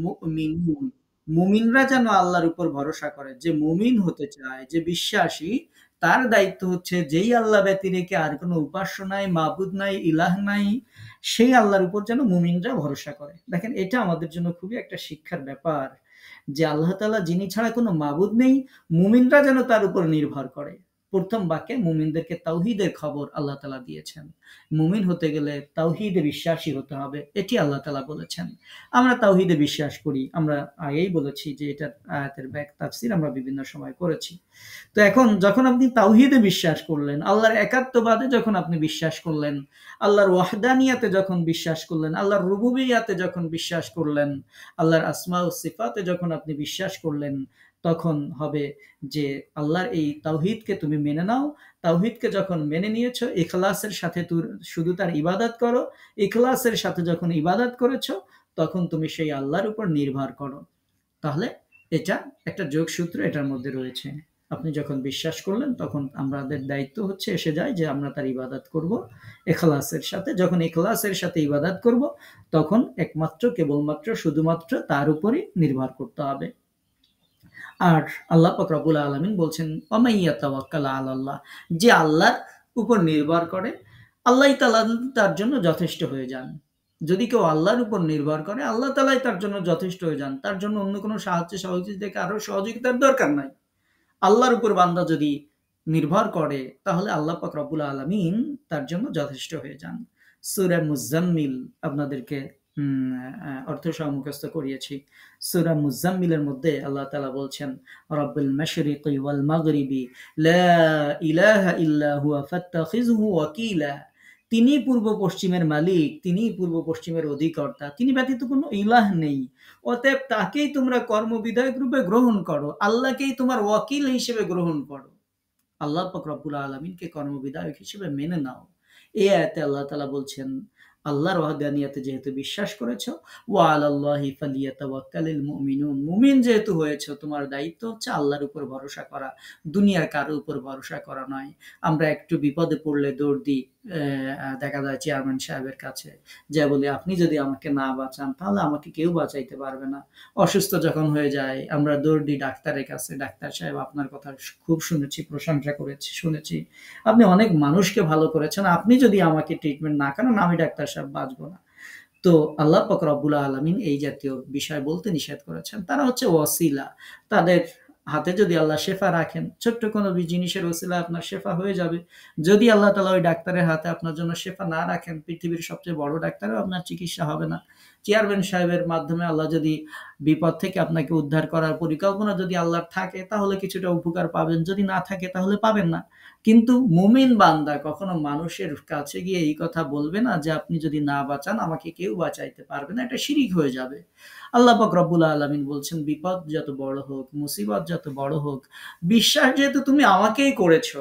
মুমিনুন। মুমিনরা যেন আল্লাহর উপর ভরসা করে। যে মুমিন হতে চায়, যে বিশ্বাসী, তার দায়িত্ব হচ্ছে যেই আল্লাহ ব্যতিরেকে আর কোনো উপাস্য নাই, মাবুদ নাই, ইলাহ নাই, সেই আল্লাহর উপর যেন মুমিনরা ভরসা করে। দেখেন এটা আমাদের জন্য খুবই একটা শিক্ষার ব্যাপার যে আল্লাহ তাআলা যিনি ছাড়া কোনো মাবুদ নেই, মুমিনরা যেন তার উপর নির্ভর করে। ১ম বাক্যে মুমিনদেরকে তাওহীদের খবর আল্লাহ তাআলা দিয়েছেন। মুমিন হতে গেলে তাওহীদে বিশ্বাসী হতে হবে। এটি আল্লাহ তাআলা বলেছেন। আমরা তাওহীদে বিশ্বাস করি। আমরা আগেই বলেছি যে এটার আয়াতের তাফসীর আমরা বিভিন্ন সময় করেছি। তো এখন যখন আপনি তাওহীদে বিশ্বাস করলেন, আল্লাহর একাত্মবাদে যখন আপনি বিশ্বাস করলেন, আল্লাহর ওয়াহদানিয়াতে যখন বিশ্বাস করলেন, আল্লাহর রুবুবিয়্যাতে যখন বিশ্বাস করলেন, আল্লাহর আসমা ও সিফাতে যখন আপনি বিশ্বাস করলেন, তখন হবে যে আল্লাহর এই তাওহীদকে তুমি মেনে নাও। তাওহীদকে যখন মেনে নিয়েছো, ইখলাসের সাথে শুধু তার ইবাদত করো। ইখলাসের সাথে যখন ইবাদত করেছো, তখন তুমি সেই আল্লাহর উপর নির্ভর করো। তাহলে এটা একটা যোগসূত্র এটার মধ্যে রয়েছে। আপনি যখন বিশ্বাস করলেন, তখন আমাদের দায়িত্ব হচ্ছে এসে যায় যে আমরা তার ইবাদত করব ইখলাসের সাথে। যখন ইখলাসের সাথে ইবাদত করব, তখন একমাত্র কেবলমাত্র শুধুমাত্র তার উপরই নির্ভর করতে হবে। আর আল্লাহ পাক রব্বুল আলামিন বলছেন ওয়ামান ইয়াতাওয়াক্কাল আলাল্লাহ, যে আল্লাহর উপর নির্ভর করে, আল্লাহই তাআলা তার জন্য যথেষ্ট হয়ে যান। যদি কেউ আল্লাহর উপর নির্ভর করে, আল্লাহ তাআলাই তার জন্য যথেষ্ট হয়ে যান। তার জন্য অন্য কোনো সাহায্য সহযোগিতা কারো সহযোগিতার দরকার নাই। আল্লাহর উপর বান্দা যদি নির্ভর করে, তাহলে আল্লাহ পাক রব্বুল আলামিন তার জন্য যথেষ্ট হয়ে যান। সূরা মুজাম্মিল আপনাদেরকে অর্থ সহ মুখস্থ করিয়েছি। সূরা মুজাম্মিলের মধ্যে আল্লাহ তাআলা বলছেন, রব্বুল মাশরিকি ওয়াল মাগরিবি লা ইলাহা ইল্লা হুয়া ফাত্তাখিযহু ওয়াকিলা। তিনি পূর্ব পশ্চিমের মালিক, তিনি পূর্ব পশ্চিমের অধিকর্তা, তিনি ব্যতীত কোনো ইলাহ নেই। অতএব তাকেই তোমরা কর্মবিধায়ক রূপে গ্রহণ করো, আল্লাহকেই তোমার ওয়াকিল হিসেবে গ্রহণ করো। আল্লাহ পাক রব্বুল আলামিনকে কর্মবিধায়ক হিসেবে মেনে নাও। এই আয়াতে আল্লাহ তাআলা বলছেন, আল্লাহর ওয়াহদানিয়াতে যেহেতু বিশ্বাস করেছো, ওয়া আলাল্লাহি ফালিয়াতাওয়াক্কালিল মুমিনুন, মুমিন যেহেতু হয়েছো, তোমার দায়িত্ব হচ্ছে আল্লাহর উপর ভরসা করা, দুনিয়ার কারো উপর ভরসা করা নয়। আমরা একটু বিপদে পড়লে দৌড় দিই দেখা যায় চেয়ারম্যান সাহেবের কাছে, যা বলি আপনি যদি আমাকে না বাঁচান তাহলে আমাকে কেউ বাঁচাইতে পারবে না। অসুস্থ যখন হয়ে যায় আমরা দৌড় দিই ডাক্তারের কাছে, ডাক্তার সাহেব আপনার কথা খুব শুনেছি, প্রশংসা করেছি, শুনেছি আপনি অনেক মানুষকে ভালো করেছেন, আপনি যদি আমাকে ট্রিটমেন্ট না করেন আমি ডাক্তার সাহেব বাঁচবো না। তো আল্লাহ পাক রব্বুল আলামিন এই জাতীয় বিষয় বলতে নিষেধ করেছেন। তারা হচ্ছে ওয়াসিলা। তাদের হাতে যদি আল্লাহ শেফা রাখেন, ছোট্ট কোনো জিনিসের ওসিলায় আপনার শেফা হয়ে যাবে। যদি আল্লাহ তাআলা ওই ডাক্তারের হাতে আপনার জন্য শেফা না রাখেন, পৃথিবীর সবচেয়ে বড় ডাক্তারও আপনার চিকিৎসা হবে না। চেয়ারম্যান সাহেবের মাধ্যমে আল্লাহ যদি বিপদ থেকে আপনাকে উদ্ধার করার পরিকল্পনা যদি আল্লাহর থাকে, তাহলে কিছুটা উপকার পাবেন। যদি না থাকে তাহলে পাবেন না। কিন্তু মুমিন বান্দা কখনো মানুষের কাছে গিয়ে এই কথা বলবে না যে আপনি যদি না বাঁচান আমাকে কেউ বাঁচাইতে পারবে না। এটা শিরিক হয়ে যাবে। আল্লাহ পাক রব্বুল আলামিন বলছেন, বিপদ যত বড় হোক, মুসিবত যত বড় হোক, বিশ্বাস যেহেতু তুমি আমাকেই করেছো,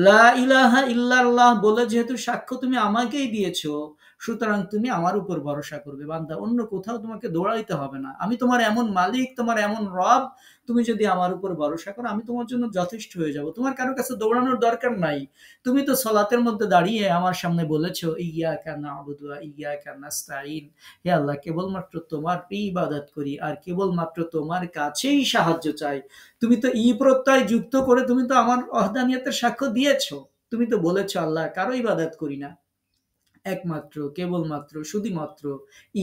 লা ইলাহা ইল্লাল্লাহ বলে যেহেতু সাক্ষ্য তুমি আমাকেই দিয়েছো, সুতরাং তুমি আমার উপর ভরসা করবে বান্দা। অন্য কোথাও তোমাকে দৌড়াইতে হবে না। আমি তোমার এমন মালিক, তোমার এমন রব, তুমি যদি আমার উপর ভরসা করো আমি তোমার জন্য যথেষ্ট হয়ে যাব, তোমার কারো কাছে দৌড়ানোর দরকার নাই। তুমি তো সলাতের মধ্যে দাঁড়িয়ে আমার সামনে বলেছো ইয়াকা না'বুদু ওয়া ইয়াকা নাস্তাইন, হে আল্লাহ কেবলমাত্র তোমার ইবাদত করি আর কেবলমাত্র তোমার কাছেই সাহায্য চাই। তুমি তো প্রত্যয় যুক্ত করে তুমি তো আমার ওহদানিয়তের সাক্ষ্য দিয়েছো। তুমি তো বলেছো আল্লাহ কারো ইবাদত করি না, একমাত্র কেবলমাত্র শুধুমাত্র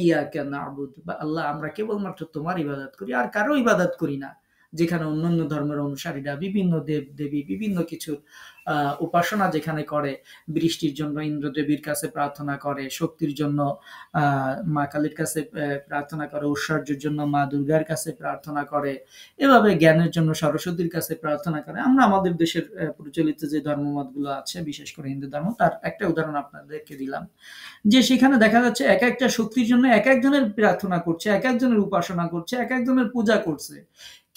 ইয়াকা না'বুদ, বা আল্লাহ আমরা কেবলমাত্র তোমার ইবাদত করি আর কারো ইবাদত করি না। যেখানে অন্যান্য ধর্মের অনুসারীরা বিভিন্ন দেব দেবী বিভিন্ন কিছুর উপাসনা যেখানে করে, বৃষ্টির জন্য ইন্দ্রদেবীর কাছে প্রার্থনা করে, শক্তির জন্য মা কালীর কাছে প্রার্থনা করে, ঐশ্বর্যের জন্য মা দুর্গার কাছে প্রার্থনা করে, এভাবে জ্ঞানের জন্য সরস্বতীর কাছে প্রার্থনা করে। আমরা আমাদের দেশের প্রচলিত যে ধর্মমতগুলো আছে বিশেষ করে হিন্দু ধর্ম, তার একটা উদাহরণ আপনাদেরকে দিলাম, যে সেখানে দেখা যাচ্ছে এক একটা শক্তির জন্য এক একজনের প্রার্থনা করছে, এক একজনের উপাসনা করছে, এক একজনের পূজা করছে।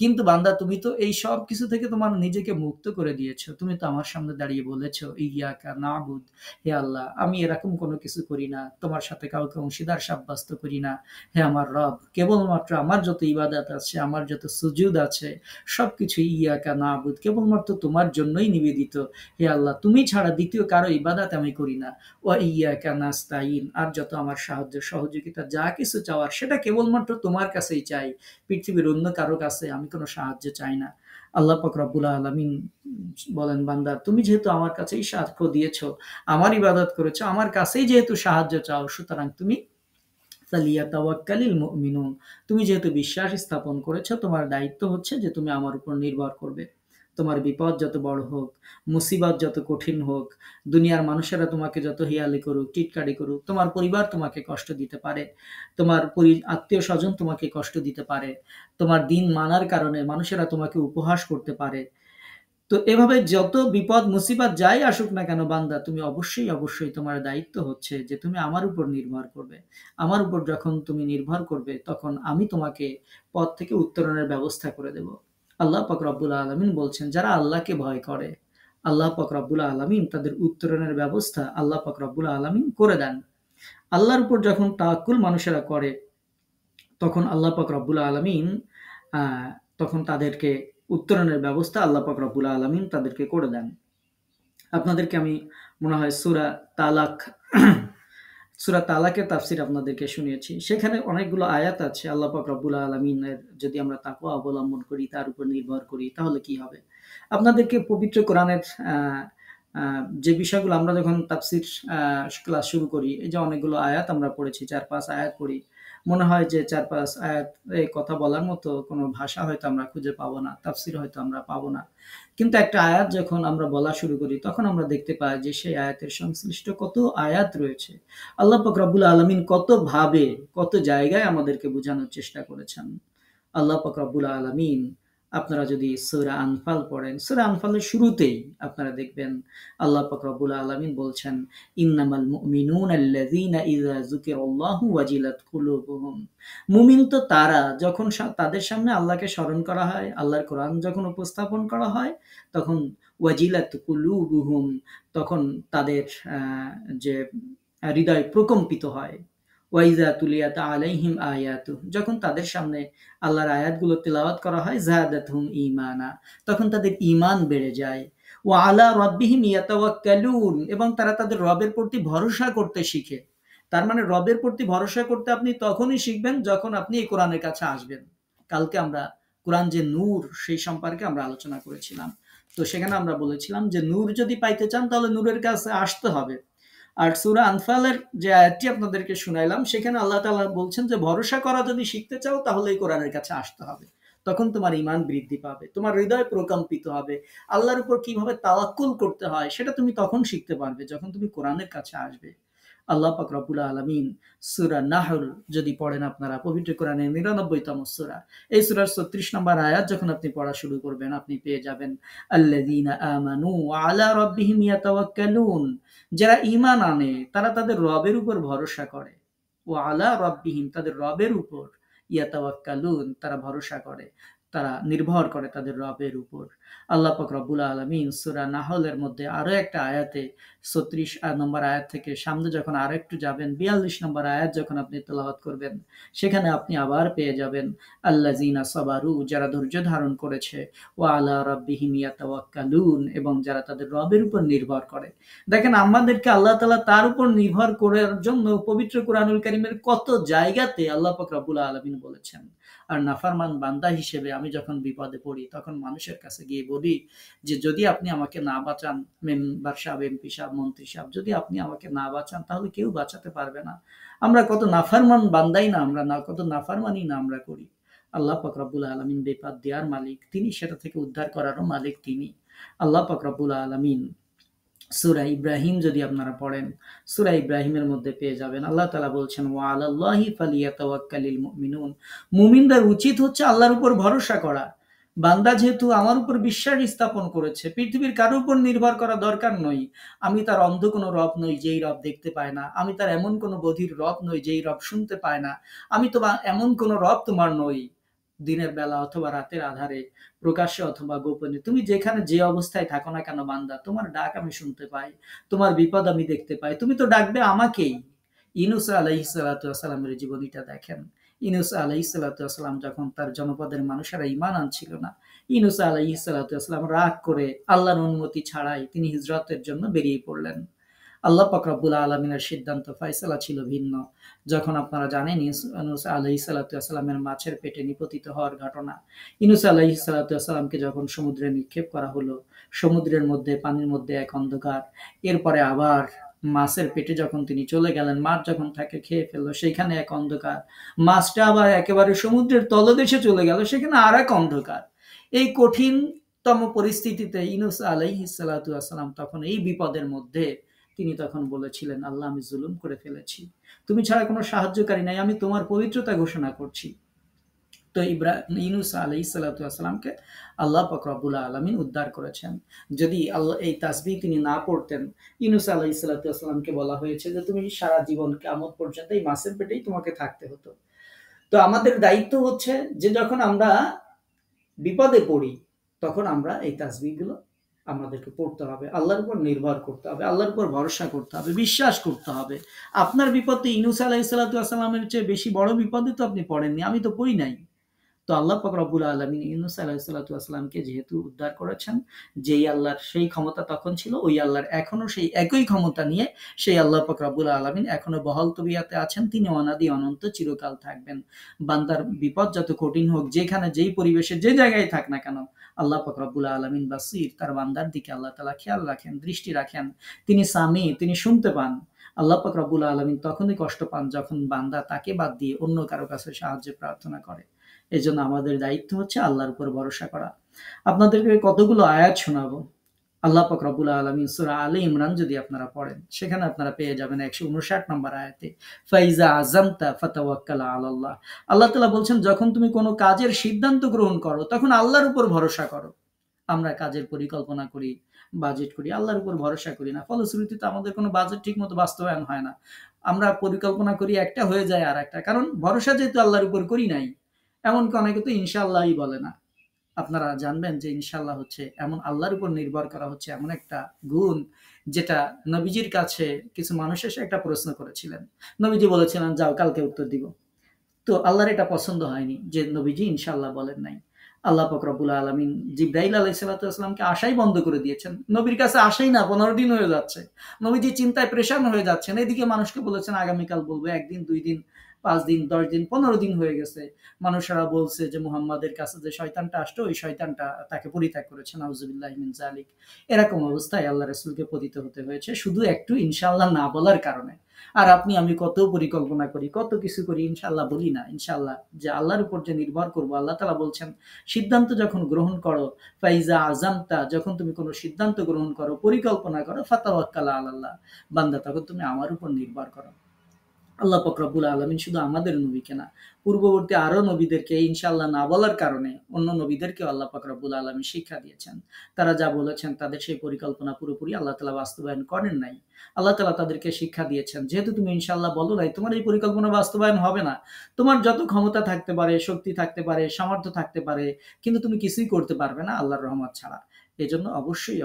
কিন্তু বান্দা তুমি তো এই সব কিছু থেকে তোমার নিজেকে মুক্ত করে দিয়েছো। তুমি তো আমার সামনে দাঁড়িয়ে বলেছো ইয়াকা নাবুদ, হে আল্লাহ আমি এরকম কোনো কিছু করি না, তোমার সাথে কাউকে অংশীদার সাব্যস্ত করি না। হে আমার রব, কেবলমাত্র আমার যত ইবাদত আছে, আমার যত সুজুদ আছে, সবকিছু ইয়াকা নাবুদ কেবলমাত্র তোমার জন্যই নিবেদিত। হে আল্লাহ তুমি ছাড়া দ্বিতীয় কারো ইবাদত আমি করি না। ওয়া ইয়াকা নাস্তাইন, আর যত আমার সাহায্য সহযোগিতা যা কিছু চাওয়ার সেটা কেবলমাত্র তোমার কাছেই চাই, পৃথিবীর অন্য কারো কাছে আমি কোনো সাহায্য চাই না। আল্লাহ পাক রব্বুল আলামিন বলেন, বান্দা তুমি যেহেতু আমার কাছেই সাক্ষ্য দিয়েছো, আমার ইবাদত করেছো, আমার কাছেই যেহেতু সাহায্য চাও, সুতরাং তুমি ফালিয়াতাওয়াক্কালিল মুমিনুন, তুমি যেহেতু বিশ্বাস স্থাপন করেছো, তোমার দায়িত্ব হচ্ছে যে তুমি আমার উপর নির্ভর করবে। তোমার বিপদ যত বড় হোক, মুসিবত যত কঠিন হোক, দুনিয়ার মানুষেরা তোমাকে যত হিয়ালি করুক, টিটকারি করুক, তোমার পরিবার তোমাকে কষ্ট দিতে পারে, তোমার আত্মীয় স্বজন তোমাকে কষ্ট দিতে পারে, তোমার দিন মানার কারণে মানুষেরা তোমাকে উপহাস করতে পারে। তো এভাবে যত বিপদ মুসিবত যাই আসুক না কেন বান্দা, তুমি অবশ্যই অবশ্যই তোমার দায়িত্ব হচ্ছে যে তুমি আমার উপর নির্ভর করবে। আমার উপর যখন তুমি নির্ভর করবে তখন আমি তোমাকে পথ থেকে উত্তরণের ব্যবস্থা করে দেব। আল্লাহ পাক রব্বুল আলামিন বলছেন, যারা আল্লাহকে ভয় করে আল্লাহ পাক রব্বুল আলামিন তাদের উত্তরণের ব্যবস্থা আল্লাহ পাক রব্বুল আলামিন করে দেন। আল্লাহর উপর যখন তাওয়াক্কুল মানুষেরা করে তখন আল্লাহ পাক রব্বুল আলামিন আহ, তখন তাদেরকে উত্তরণের ব্যবস্থা আল্লাহ পাক রব্বুল আলামিন তাদেরকে করে দেন। আপনাদেরকে আমি মনে হয় সূরা তালাক সূরা তালাকের তাফসীর আপনাদেরকে শুনিয়েছি। সেখানে অনেকগুলো আয়াত আছে আল্লাহ পাক রব্বুল আলামিনের যদি আমরা তাকওয়া অবলম্বন করি, তার উপর নির্ভর করি, তাহলে কি হবে। আপনাদেরকে পবিত্র কোরআনের যে বিষয়গুলো আমরা যখন তাফসীর ক্লাস শুরু করি, এই যে অনেকগুলো আয়াত আমরা পড়েছি, ৪-৫ আয়াত পড়ি। মনে হয় যে ৪-৫ আয়াত এই কথা বলার মতো কোনো ভাষা হয়তো আমরা খুঁজে পাবো না, তাফসীর হয়তো আমরা পাবো না। কিন্তু একটা আয়াত যখন আমরা বলা শুরু করি তখন আমরা দেখতে পাই যে সেই আয়াতের সংশ্লিষ্ট কত আয়াত রয়েছে। আল্লাহ পাক রব্বুল আলামিন কত ভাবে কত জায়গায় আমাদেরকে বোঝানোর চেষ্টা করেছেন। আল্লাহ পাক রব্বুল আলামিন, আপনারা যদি সূরা আনফাল পড়েন, সূরা আনফালের শুরুতেই আপনারা দেখবেন আল্লাহ পাক রব্বুল আলামিন বলছেন, ইন্নামাল মুমিনুনা আল্লাযীনা ইযা যুকিরাল্লাহু ওয়াজিলাত কুলুবুহুম। মুমিন তো তারা যখন তাদের সামনে আল্লাহকে স্মরণ করা হয়, আল্লাহর কোরআন যখন উপস্থাপন করা হয়, তখন ওয়াজিলাত কুলুবুহুম, তখন তাদের যে হৃদয় প্রকম্পিত হয়। ওয়াইজা তুলিয়াত আলাইহিম আয়াতু, যখন তাদের সামনে আল্লাহর আয়াতগুলো তেলাওয়াত করা হয়, যাদাতহুম ঈমানা, তখন তাদের ঈমান বেড়ে যায়। ওয়া আলা রাব্বিহিম ইয়াতাওয়াক্কালুন, এবং তারা তাদের রবের প্রতি ভরসা করতে শিখে। তার মানে রবের প্রতি ভরসা করতে আপনি তখনই শিখবেন যখন আপনি এই কোরআনের কাছে আসবেন। কালকে আমরা কোরআন যে নূর সেই সম্পর্কে আমরা আলোচনা করেছিলাম। তো সেখানে আমরা বলেছিলাম যে নূর যদি পাইতে চান তাহলে নূরের কাছে আসতে হবে। আর সূরা আনফালের যে আয়াতটি আপনাদেরকে শুনাইলাম সেখানে আল্লাহ তাআলা বলছেন যে ভরসা করা যদি শিখতে চাও তাহলে এই কোরআনের কাছে আসতে হবে। তখন তোমার ঈমান বৃদ্ধি পাবে, তোমার হৃদয় প্রকম্পিত হবে। আল্লাহর উপর কিভাবে তাওয়াক্কুল করতে হয় সেটা তুমি তখন শিখতে পারবে যখন তুমি কোরআনের কাছে আসবে। আল্লাহ পাক রব্বুল আলামিন সূরা নাহল যদি পড়েন আপনারা, পবিত্র কোরআনের ৯৯তম সূরা, এই সূরার ৩৬ নম্বর আয়াত যখন আপনি পড়া শুরু করবেন আপনি পেয়ে যাবেন আল্লাযীনা আমানু ওয়া আলা রাব্বিহিম ইয়াতাওয়াক্কালুন, যারা ঈমান আনে তারা তাদের রবের উপর ভরসা করে। ওয়া আলা রাব্বিহিম, তাদের রবের উপর, ইয়াতাওয়াক্কালুন, তারা ভরসা করে, তারা নির্ভর করে তাদের রবের উপর। আল্লাহ পাক রব্বুল আলামিন সূরা নাহলের মধ্যে আরো একটা আয়াতে ৩৬ নম্বর আয়াত থেকে সামনে যখন আরেকটু যাবেন ৪২ নম্বর আয়াত যখন আপনি তেলাওয়াত করবেন, সেখানে আপনি আবার পেয়ে যাবেন আল্লাযিনা সাবারু, যারা ধৈর্য ধারণ করেছে, ওয়া আলা রাব্বিহিম ইয়াতাওয়াক্কালুন, এবং যারা তাদের রবের উপর নির্ভর করে। দেখেন আমাদেরকে আল্লাহ তাআলা তার উপর নির্ভর করার জন্য পবিত্র কোরআনুল কারীমের কত জায়গাতে আল্লাহ পাক রব্বুল আলামিন বলেছেন। আর নাফরমান বান্দা হিসেবে আমি যখন বিপদে পড়ি তখন মানুষের কাছে গিয়ে বলি যে যদি আপনি আমাকে না বাঁচান, মেম্বার সাহেব, এমপি সাহেব, মন্ত্রী সাহেব, যদি আপনি আমাকে না বাঁচান তাহলে কেউ বাঁচাতে পারবে না। আমরা কত নাফরমান বান্দাই না, আমরা না কত নাফরমানি না আমরা করি। আল্লাহ পাক রব্বুল আলামিন বিপদ দেওয়ার মালিক তিনি, সেটা থেকে উদ্ধার করারও মালিক তিনি। আল্লাহ পাক রব্বুল আলামিন সূরা ইব্রাহিম যদি আপনারা পড়েন, সূরা ইব্রাহিমের মধ্যে পেয়ে যাবেন আল্লাহ তাআলা বলছেন ওয়া আলাল্লাহি ফালিয়াতাওয়াক্কালিল মুমিনুন, মুমিনদের উচিত হচ্ছে আল্লাহর উপর ভরসা করা। বান্দা যেহেতু আমার উপর বিশ্বাস স্থাপন করেছে, পৃথিবীর কারোর উপর নির্ভর করা দরকার নই। আমি তার অন্ধ কোনো রব নই যেই রব দেখতে পায় না, আমি তার এমন কোনো বধির রব নই যেই রব শুনতে পায় না, আমি তোমার এমন কোনো রব তোমার নই দিনের বেলা অথবা রাতের আধারে, প্রকাশ্যে অথবা গোপনে, তুমি যেখানে যে অবস্থায় থাকো না কেন বান্দা, তোমার ডাক আমি শুনতে পাই, তোমার বিপদ আমি দেখতে পাই, তুমি তো ডাকবে আমাকেই। ইউনূস আলাইহিস সালাতু ওয়াস সালামের জীবনীটা দেখেন। ইউনূস আলাইহিস সালাতু ওয়াস সালাম যখন তার জনপদের মানুষেরা ঈমান আনছিল না, ইউনূস আলাইহিস সালাতু ওয়াস সালাম রাগ করে আল্লাহর অনুমতি ছাড়াই তিনি হিজরতের জন্য বেরিয়ে পড়লেন। আল্লাহ পাক রব্বুল আলামিনের সিদ্ধান্ত ফয়সালা ছিল ভিন্ন। যখন আপনারা জানেন ইউনূস আলাইহিস সালাতু ওয়াস সালামের মাছের পেটে নিপতিত হওয়ার ঘটনা, ইউনূস আলাইহিস সালাতু ওয়াস সালামকে যখন সমুদ্রে নিক্ষেপ করা হলো, সমুদ্রের মধ্যে পানির মধ্যে এক অন্ধকার, এরপরে আবার মাছের পেটে যখন তিনি চলে গেলেন, মাছ যখন তাকে খেয়ে ফেললো সেখানে এক অন্ধকার, মাছটা আবার একেবারে সমুদ্রের তলদেশে চলে গেল, সেখানে আর এক অন্ধকার। এই কঠিনতম পরিস্থিতিতে ইউনূস আলাইহিস সালাতু ওয়াস সালাম তখন এই বিপদের মধ্যে তিনি তখন বলেছিলেন, আল্লাহ আমি জুলুম করে ফেলেছি, তুমি ছাড়া কোনো সাহায্যকারী নাই, আমি তোমার পবিত্রতা ঘোষণা করছি। তো ইউনূস আলাইহিস সালাতু ওয়াস সালামকে আল্লাহ পাক রব্বুল আলামিন উদ্ধার করেছেন। যদি আল্লাহ এই তাসবিহ তিনি না পড়তেন, ইউনূস আলাইহিস সালাতু ওয়াস সালামকে বলা হয়েছে যে তুমি সারা জীবন কিয়ামত পর্যন্ত এই মাছের পেটেই তোমাকে থাকতে হতো। তো আমাদের দায়িত্ব হচ্ছে যে যখন আমরা বিপদে পড়ি তখন আমরা এই তাসবিহগুলো আমাদেরকে পড়তে হবে, আল্লাহর উপর নির্ভর করতে হবে, আল্লাহর উপর ভরসা করতে হবে, বিশ্বাস করতে হবে। আপনার বিপদে ইউনূস আলাইহিস সালাতু ওয়াস সালামের চেয়ে বেশি বড় বিপদে তো আপনি পড়েননি, আমি তো পড়ি নাই। তো আল্লাহ পাক রব্বুল আলামিন ইউনূস আলাইহিস সালাতু ওয়াস সালামকে যেহেতু উদ্ধার করেছেন, যেই আল্লাহর সেই ক্ষমতা তখন ছিল, ওই আল্লাহর এখনো সেই একই ক্ষমতা নিয়ে সেই আল্লাহ পাক রব্বুল আলামিন এখনো বহাল তবিয়াতে আছেন। তিনি অনাদি অনন্ত চিরকাল থাকবেন। বান্দার বিপদ যত কঠিন হোক, যেখানে যেই পরিবেশে যে জায়গায় থাক না কেন, আল্লাহ পাক রব্বুল আলামিন বাসীর, তার বান্দার দিকে আল্লাহ তাআলা খেয়াল রাখেন, দৃষ্টি রাখেন। তিনি সামি, তিনি শুনতে পান। আল্লাহ পাক রব্বুল আলামিন তখনই কষ্ট পান যখন বান্দা তাকে বাদ দিয়ে অন্য কারো কাছে সাহায্য প্রার্থনা করে। এজন্য আমাদের দায়িত্ব হচ্ছে আল্লাহর উপর ভরসা করা। আপনাদেরকে কতগুলো আয়াত শোনাবো। আল্লাহ পাক রব্বুল আলামিন সূরা আলে ইমরান যদি আপনারা পড়েন, সেখানে আপনারা পেয়ে যাবেন ১৫৯ নম্বর আয়াতে ফাইজা আযামতা ফাতাওয়াক্কাল আলাল্লাহ। আল্লাহ তাআলা বলছেন যখন তুমি কোনো কাজের সিদ্ধান্ত গ্রহণ করো তখন আল্লাহর উপর ভরসা করো। আমরা কাজের পরিকল্পনা করি, বাজেট করি, আল্লাহর উপর ভরসা করি না। ফলশ্রুতিতে আমাদের কোনো বাজেট ঠিকমতো বাস্তবায়ন হয় না। আমরা পরিকল্পনা করি একটা, হয়ে যায় আরেকটা। কারণ ভরসা যেহেতু আল্লাহর উপর করি নাই। এমনকি অনেকে তো ইনশাআল্লাহই বলে না। আপনারা জানবেন যে ইনশাআল্লাহ হচ্ছে এমন, আল্লাহর উপর নির্ভর করা হচ্ছে এমন একটা গুণ, যেটা নবীজির কাছে কিছু মানুষ এসে একটা প্রশ্ন করেছিলেন। নবীজি বলেছিলেন যাও কালকে উত্তর দিব। তো আল্লাহর এটা পছন্দ হয়নি যে নবীজি ইনশাআল্লাহ বলেন নাই। আল্লাহ পাক রব্বুল আলামিন জিবরাইল আলাইহিস সালাতু ওয়াস সালামকে আশাই বন্ধ করে দিয়েছেন। নবীর কাছে আসেই না, ১৫ দিন হয়ে যাচ্ছে। নবীজি চিন্তায় পেরেশান হয়ে যাচ্ছেন। এদিকে মানুষকে বলেছেন আগামীকাল বলবো, ১ দিন, ২ দিন, ৫ দিন, ১০ দিন, ১৫ দিন হয়ে গেছে। মানুষেরা বলছে যে মুহাম্মাদের কাছে যে শয়তানটা আসতো, ওই শয়তানটা তাকে পরিত্যাগ করেছে, নাউযুবিল্লাহি মিন যালিক। এরকম অবস্থায় আল্লাহ রাসূলকে পতিত হতে হয়েছে শুধু একটু ইনশাআল্লাহ না বলার কারণে। আর আপনি আমি কত পরিকল্পনা করি, কত কিছু করি, ইনশাআল্লাহ বলি না। ইনশাআল্লাহ যে আল্লাহর উপর যে নির্ভর করব, আল্লাহ তাআলা বলছেন সিদ্ধান্ত যখন গ্রহণ করো, ফাইজা আযামতা, যখন তুমি কোনো সিদ্ধান্ত গ্রহণ করো, পরিকল্পনা করো, ফাতাওয়াক্কাল আলাল্লাহ, বান্দা তখন তুমি আমার উপর নির্ভর করো। আল্লাহ পাক রব্বুল আলামিন শুধু আমাদের নবীকে না, পূর্ববর্তী আরো নবীদেরকে ইনশাআল্লাহ না বলার কারণে অন্য নবীদেরকেও আল্লাহ পাক রব্বুল আলামিন শিক্ষা দিয়েছেন। তারা যা বলেছেন তাদের সেই পরিকল্পনা পুরোপুরি আল্লাহ তাআলা বাস্তবায়ন করেন নাই। আল্লাহ তাআলা তাদেরকে শিক্ষা দিয়েছেন, যেহেতু তুমি ইনশাআল্লাহ বলো নাই, তোমার এই পরিকল্পনা বাস্তবায়ন হবে না। তোমার যত ক্ষমতা থাকতে পারে, শক্তি থাকতে পারে, সামর্থ্য থাকতে পারে, কিন্তু তুমি কিছুই করতে পারবে না আল্লাহর রহমত ছাড়া। এজন্য অবশ্যই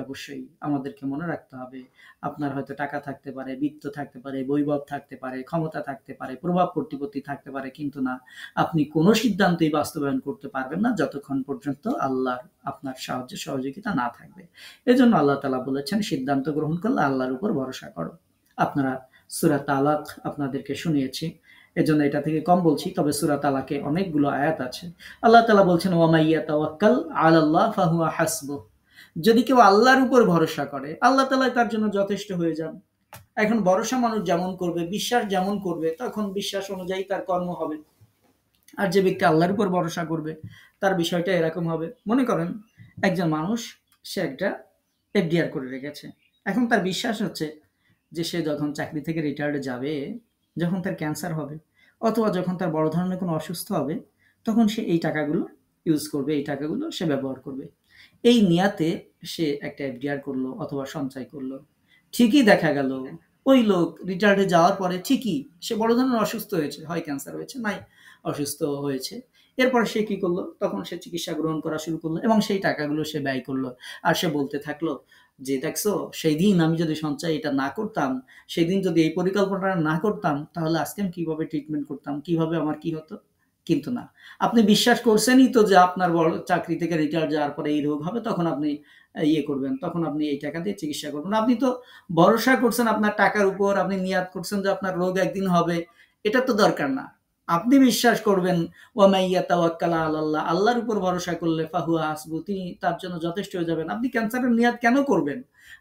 আমাদেরকে মনে রাখতে হবে, আপনার হয়তো টাকা থাকতে পারে, বিত্ত থাকতে পারে, বৈভব থাকতে পারে, ক্ষমতা থাকতে পারে, প্রভাব প্রতিপত্তি থাকতে পারে, কিন্তু না, আপনি কোনো সিদ্ধান্তই বাস্তবায়ন করতে পারবেন না যতক্ষণ পর্যন্ত আল্লাহর আপনার সাহায্য সহযোগিতা না থাকবে। এজন্য আল্লাহ তাআলা বলেছেন, সিদ্ধান্ত গ্রহণ করলে আল্লাহর উপর ভরসা করো। আপনারা সূরা তালাক আপনাদেরকে শুনিয়েছি, এজন্য এটা থেকে কম বলছি, তবে সূরা তালাকে অনেকগুলো আয়াত আছে। আল্লাহ তাআলা বলছেন, ওয়া মান ইয়াতাওয়াক্কাল আলাল্লাহ ফাহুয়া হাসবুহ। যদি কেউ আল্লাহর উপর ভরসা করে, আল্লাহ তাআলাই তার জন্য যথেষ্ট হয়ে যান। এখন ভরসা মানুষ যেমন করবে, বিশ্বাস যেমন করবে, তখন বিশ্বাস অনুযায়ী তার কর্ম হবে। আর যে ব্যক্তি আল্লাহর উপর ভরসা করবে, তার বিষয়টা এরকম হবে। মনে করেন একজন মানুষ, সে একটা এফডিআর করে রেখেছে। এখন তার বিশ্বাস হচ্ছে যে সে যখন চাকরি থেকে রিটায়ার্ডে যাবে, যখন তার ক্যান্সার হবে, অথবা যখন তার বড় ধরনের কোনো অসুস্থ হবে, তখন সে এই টাকাগুলো ইউজ করবে, এই টাকাগুলো সে ব্যবহার করবে। এই নিয়াতে সে একটা এফডিআর করলো অথবা সঞ্চয় করলো। ঠিকই দেখা গেল ওই লোক রিটায়ার্ডে যাওয়ার পরে ঠিকই সে বড় ধরনের অসুস্থ হয়েছে, হয় ক্যান্সার হয়েছে, নাই অসুস্থ হয়েছে। এরপর সে কি করলো, তখন সে চিকিৎসা গ্রহণ করা শুরু করলো এবং সেই টাকাগুলো সে ব্যয় করলো। আর সে বলতে থাকলো যে, দেখছো, সেই দিন আমি যদি সঞ্চয় এটা না করতাম, সেই দিন যদি এই পরিকল্পনাটা না করতাম, তাহলে আজকে আমি কিভাবে ট্রিটমেন্ট করতাম, কিভাবে আমার কি হতো। কিন্তু না, আপনি বিশ্বাস করছেনই তো যে আপনার বড় চাকরি থেকে রিটায়ার যাওয়ার পরে এই রোগ হবে, তখন আপনি ইয়ে করবেন, তখন আপনি এই টাকা দিয়ে চিকিৎসা করবেন। আপনি তো ভরসা করছেন আপনার টাকার উপর, আপনি নিয়াত করছেন যে আপনার রোগ একদিন হবে, এটা তো দরকার না। আপনি বিশ্বাস করবেন, ওয়া মান ইয়াতাওয়াক্কাল আলাল্লাহ, আল্লাহর উপর ভরসা করলে ফাহুয়া হাসবুহ, তিনি তার জন্য যথেষ্ট হয়ে যাবেন। আপনি ক্যান্সারের নিয়াত কেন করবেন?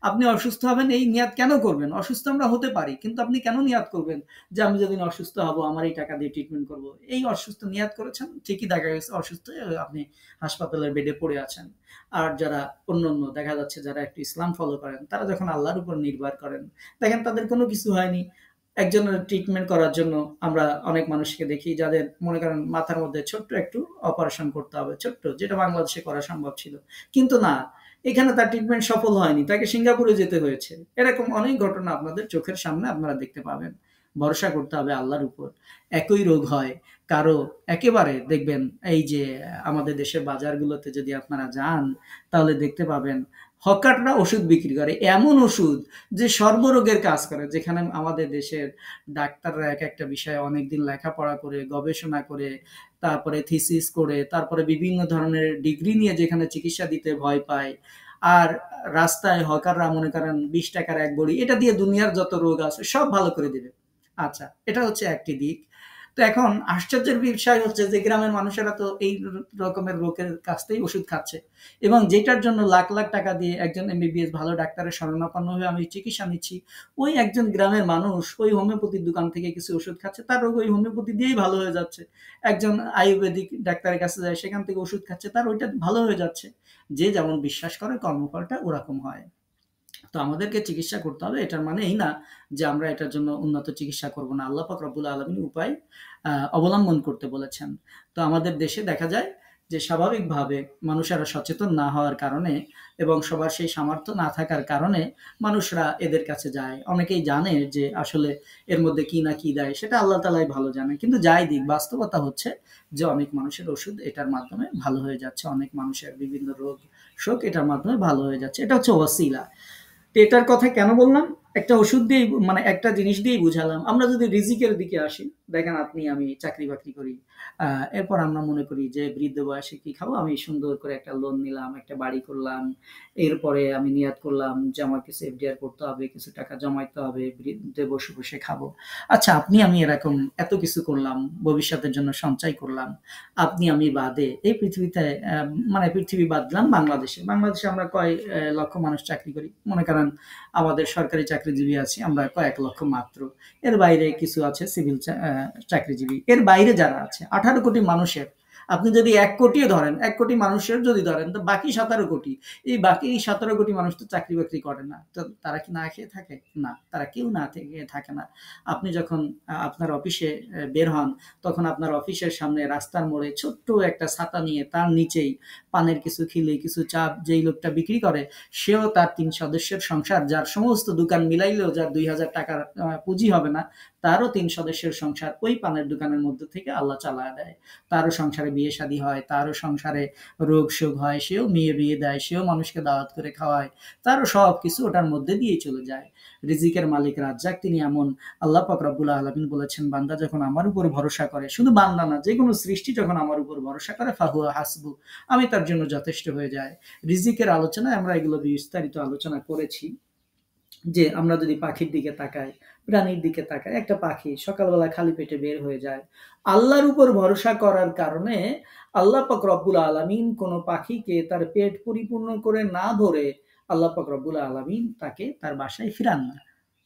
আপনি অসুস্থ হবেন এই নিয়াত কেন করবেন? অসুস্থ আমরা হতে পারি, কিন্তু আপনি কেন নিয়াত করবেন যে আমি যেদিন অসুস্থ হব আমার এই টাকা দিয়ে ট্রিটমেন্ট করব? এই অসুস্থ নিয়াত করেছেন, ঠিকই দেখা গেছে অসুস্থ হয়ে আপনি হাসপাতালের বেডে পড়ে আছেন। আর যারা অন্যান্য দেখা যাচ্ছে যারা একটু ইসলাম ফলো করেন, তারা যখন আল্লাহর উপর নির্ভর করেন, দেখেন তাদের কোনো কিছু হয়নি। একজনের ট্রিটমেন্ট করার জন্য আমরা অনেক মানুষকে দেখি যাদের মনে করেন মাথার মধ্যে ছোট্ট একটু অপারেশন করতে হবে, ছোট্ট, যেটা বাংলাদেশে করা সম্ভব ছিল, কিন্তু না, এখানে তার ট্রিটমেন্ট সফল হয়নি, তাকে সিঙ্গাপুরে যেতে হয়েছে। এরকম অনেক ঘটনা আপনাদের চোখের সামনে আপনারা দেখতে পাবেন। ভরসা করতে হবে আল্লাহর উপর। একই রোগ হয় কারো, একেবারে দেখবেন এই যে আমাদের দেশের বাজারগুলোতে যদি আপনারা যান, তাহলে দেখতে পাবেন হকাররা ওষুধ বিক্রি করে, এমন ওষুধ যে সর্বরোগের কাজ করে। যেখানে আমাদের দেশের ডাক্তাররা এক একটা বিষয়ে অনেকদিন লেখাপড়া করে, গবেষণা করে, তারপরে থিসিস করে, তারপরে বিভিন্ন ধরনের ডিগ্রি নিয়ে যেখানে চিকিৎসা দিতে ভয় পায়। আর রাস্তায় হকাররা মনে করেন ২০ টাকার এক বড়ি, এটা দিয়ে দুনিয়ার যত রোগ আছে সব ভালো করে দিবে। আচ্ছা, এটা হচ্ছে একটি দিক। তো এখন আশ্চর্যের বিষয় হচ্ছে যে গ্রামের মানুষেরা তো এই রকমের রোগের কাছ থেকেই ওষুধ খাচ্ছে, এবং যেটার জন্য লাখ লাখ টাকা দিয়ে একজন এমবিবিএস ভালো ডাক্তারের শরণাপন্ন হয়ে আমি চিকিৎসা নিচ্ছি, ওই একজন গ্রামের মানুষ ওই হোমিওপ্যাথির দোকান থেকে কিছু ওষুধ খাচ্ছে, তার রোগ ওই হোমিওপ্যাথি দিয়েই ভালো হয়ে যাচ্ছে। একজন আয়ুর্বেদিক ডাক্তারের কাছে যায়, সেখান থেকে ওষুধ খাচ্ছে, তার ওইটা ভালো হয়ে যাচ্ছে। যে যেমন বিশ্বাস করে কর্মফলটা ওরকম হয়। তো আমাদেরকে চিকিৎসা করতে হবে, এটার মানে এই না যে আমরা এটার জন্য উন্নত চিকিৎসা করব না। আল্লাহ পাক রব্বুল আলামিন উপায় অবলম্বন করতে বলেছেন। তো আমাদের দেশে দেখা যায় যে স্বাভাবিকভাবে মানুষেরা সচেতন না হওয়ার কারণে এবং সবার সেই সামর্থ্য না থাকার কারণে মানুষরা এদের কাছে যায়। অনেকেই জানে যে আসলে এর মধ্যে কি না কি দেয়, সেটা আল্লাহ তাআলাই ভালো জানে। কিন্তু যাই দিক, বাস্তবতা হচ্ছে যে অনেক মানুষের ওষুধ এটার মাধ্যমে ভালো হয়ে যাচ্ছে। অনেক মানুষের বিভিন্ন রোগ শোক এটার মাধ্যমে ভালো হয়ে যাচ্ছে। এটা হচ্ছে ওয়াসিলা। তো এটার কথা কেন বললাম? একটা ওষুধ দিয়েই মানে একটা জিনিস দিয়েই বুঝালাম। আমরা যদি রিজিকের দিকে আসি, দেখেন আপনি আমি চাকরি-বাকরি করি। এরপর আমরা মনে করি যে বৃদ্ধ বয়সে কি খাবো? আমি সুন্দর করে একটা লোন নিলাম, একটা বাড়ি করলাম। এরপরে আমি নিয়াত করলাম যে আমার কিছু এফডিআর করতে হবে, কিছু টাকা জমাইতে হবে, বৃদ্ধে বসে খাবো। আচ্ছা, আপনি আমি এরকম এত কিছু করলাম, ভবিষ্যতের জন্য সঞ্চয় করলাম। আপনি আমি বাদে এই পৃথিবীতে মানে পৃথিবী বাদ দিলাম বাংলাদেশে। বাংলাদেশে আমরা কয় লক্ষ মানুষ চাকরি করি। মনে করেন আমাদের সরকারি চাকরিজীবী আছি আমরা কয়েক লক্ষ মাত্র। এর বাইরে কিছু আছে সিভিল চাকরিজীবী। এর বাইরে যারা আছে 18 কোটি মানুষের আপনি যদি 1 কোটিও ধরেন, 1 কোটি মানুষের যদি ধরেন, তো বাকি 17 কোটি, এই বাকি 17 কোটি মানুষ তো চাকরি বাকরি করে না, তো তারা কি না খেয়ে থাকে? না, তারা কেউ না খেয়ে থাকে না। আপনি যখন আপনার অফিসে বের হন, তখন আপনার অফিসের সামনে রাস্তার মোড়ে ছোট্ট একটা ছাতা নিয়ে তার নিচেই পানের কিছু খিলি, কিছু চাপ যেই লোকটা বিক্রি করে, সেও তার 3 সদস্যের সংসার, যার সমস্ত দোকান মিলাইলেও যার 2,000 টাকার পুঁজি হবে না, তারও 3 সদস্যের সংসার ওই পানের দোকানের মধ্যে থেকে আল্লাহ চালায় দেয়। তারও সংসারে বিয়ে শাদী হয়, তারও সংসারে রোগ শোক হয়, সেও মেয়ে বিয়ে দেয়, সেও মানুষকে দাওয়াত করে খাওয়ায়, তারও সব কিছু ওটার মধ্যে দিয়ে চলে যায়। রিজিকের মালিক রাজ্জাক তিনি এমন। আল্লাহ পাক রব্বুল আলামিন বলেছেন, বান্দা যখন আমার উপর ভরসা করে, শুধু বান্দা না, যে কোনো সৃষ্টি যখন আমার উপর ভরসা করে, ফাহুয়া হাসবু, আমি তার জন্য যথেষ্ট হয়ে যায়। রিজিকের আলোচনায় আমরা এগুলো বিস্তারিত আলোচনা করেছি, যে আমরা যদি পাখির দিকে তাকাই, প্রাণীর দিকে তাকাই, একটা পাখি সকালবেলা খালি পেটে বের হয়ে যায়, আল্লাহর উপর ভরসা করার কারণে আল্লাহ পাক রব্বুল আলামিন কোনো পাখিকে তার পেট পরিপূর্ণ করে না ধরে আল্লাহ পাক রব্বুল আলামিন তাকে তার বাসায় ফিরান না।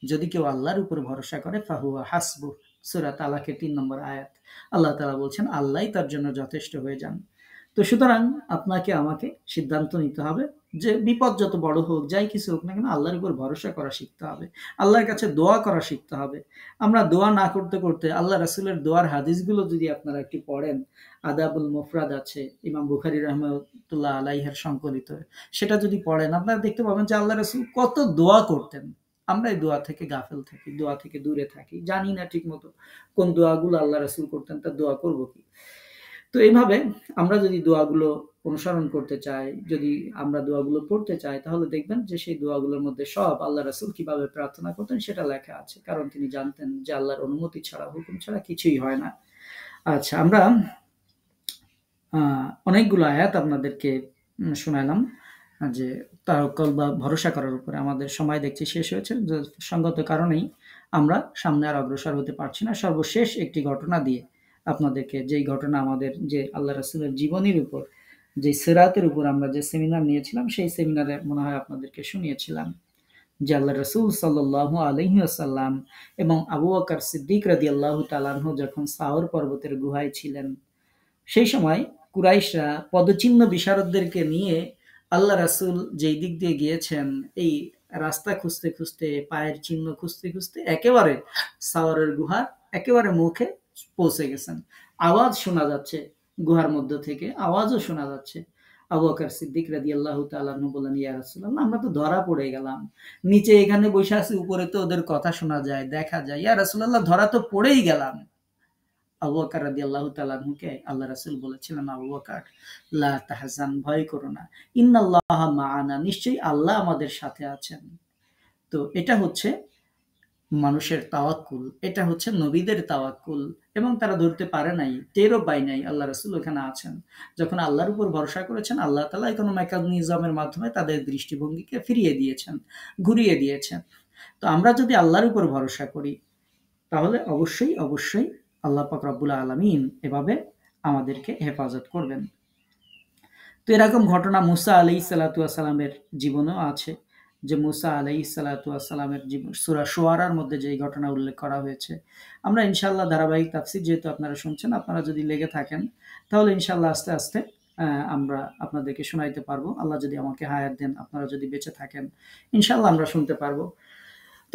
যদি কেউ আল্লাহর উপর ভরসা করে, ফাহুয়া হাসবু, সূরা তালাকের 3 নম্বর আয়াত। আল্লাহ তাআলা বলছেন আল্লাহই তার জন্য যথেষ্ট হয়ে যান। তো সুতরাং আপনাকে আমাকে সিদ্ধান্ত নিতে হবে যে বিপদ যত বড় হোক, যাই কিছু হোক না কেন, আল্লাহর উপর ভরসা করা শিখতে হবে, আল্লাহর কাছে দোয়া করা শিখতে হবে। আমরা দোয়া না করতে করতে আল্লাহ রাসূলের দোয়ার হাদিসগুলো যদি আপনারা একটু পড়েন, আদাবুল মুফরাদ আছে ইমাম বুখারী রাহমাতুল্লাহ আলাইহির সংকলিত, সেটা যদি পড়েন, আপনারা দেখতে পাবেন যে আল্লাহ রাসূল কত দোয়া করতেন। আমরা এই দোয়া থেকে গাফেল থাকি, দোয়া থেকে দূরে থাকি, জানি না ঠিক মতো কোন দোয়াগুলো আল্লাহ রাসূল করতেন, তার দোয়া করবো কি। তো এইভাবে আমরা যদি দোয়াগুলো অনুসরণ করতে চাই, যদি আমরা দোয়াগুলো পড়তে চাই, তাহলে দেখবেন যে সেই দোয়াগুলোর মধ্যে সব আল্লাহ রাসূল কিভাবে প্রার্থনা করতেন সেটা লেখা আছে, কারণ তিনি জানতেন যে আল্লাহর অনুমতি ছাড়া, হুকুম ছাড়া কিছুই হয় না। আচ্ছা, আমরা অনেকগুলো আয়াত আপনাদেরকে শোনালাম, যে তাওয়াক্কুল বা ভরসা করার উপরে। আমাদের সময় দেখছি শেষ হয়েছে, যে সঙ্গত কারণেই আমরা সামনে আর অগ্রসর হতে পারছি না। সর্বশেষ একটি ঘটনা দিয়ে আপনাদেরকে, যেই ঘটনা আমাদের যে আল্লাহ রাসূলের জীবনীর উপর, যে সিরাতের উপর আমরা যে সেমিনার নিয়েছিলাম, সেই সেমিনারে মনে হয় আপনাদেরকে শুনিয়েছিলাম যে আল্লাহ রাসূল সাল্লাল্লাহু আলাইহি ওয়াসাল্লাম এবং আবু বকর সিদ্দিক রাদিয়াল্লাহু তাআলা আনহু যখন সাওর পর্বতের গুহায় ছিলেন, সেই সময় কুরাইশরা পদচিহ্ন বিশারদদেরকে নিয়ে আল্লাহ রাসূল যেই দিক দিয়ে গিয়েছেন, এই রাস্তা খুঁজতে খুঁজতে, পায়ের চিহ্ন খুঁজতে খুঁজতে একেবারে সাওয়ারের গুহার একেবারে মুখে পৌঁছে গেছেন। আওয়াজ শোনা যাচ্ছে, গুহার মধ্য থেকে আওয়াজও শোনা যাচ্ছে। আবু বকর সিদ্দিক রাদিয়াল্লাহু তাআলা আনহু বললেন, ইয়া রাসূলুল্লাহ, আমরা তো ধরা পড়ে গেলাম, নিচে এখানে বসে আছি, উপরে তো ওদের কথা শোনা যায়, দেখা যায়, ইয়া রাসূলুল্লাহ, ধরা তো পড়েই গেলাম। আবু বকর রাদিয়াল্লাহু তাআলা আনহুকে আল্লাহ রাসূল বলেছিলেন, আবু বকর, লা তাহজান, ভয় করো না, ইন্নাল্লাহা মাআনা, নিশ্চয়ই আল্লাহ আমাদের সাথে আছেন। তো এটা হচ্ছে মানুষের তাওয়াক্কুল, এটা হচ্ছে নবীদের তাওয়াক্কুল, এবং তারা ধরতে পারে নাই, টেরও পায় নাই আল্লাহ রাসূল ওখানে আছেন। যখন আল্লাহর উপর ভরসা করেছেন, আল্লাহ তাআলা কোনো মেকানিজমের মাধ্যমে তাদের দৃষ্টিভঙ্গিকে ফিরিয়ে দিয়েছেন, ঘুরিয়ে দিয়েছেন। তো আমরা যদি আল্লাহর উপর ভরসা করি, তাহলে অবশ্যই অবশ্যই আল্লাহ পাক রব্বুল আলামিন এভাবে আমাদেরকে হেফাজত করবেন। তো এরকম ঘটনা মুসা আলাইহিস সালাতু ওয়াস সালামের জীবনেও আছে, যে মুসা আলাইহিস সালাতু ওয়াস সালামের জীবন সূরা শুআরার মধ্যে যেই ঘটনা উল্লেখ করা হয়েছে। আমরা ইনশাআল্লাহ ধারাবাহিক তাফসীর যেহেতু আপনারা শুনছেন, আপনারা যদি লেগে থাকেন, তাহলে ইনশাআল্লাহ আস্তে আস্তে আমরা আপনাদেরকে শোনাইতে পারবো। আল্লাহ যদি আমাকে হায়াত দেন, আপনারা যদি বেঁচে থাকেন, ইনশাআল্লাহ আমরা শুনতে পারবো।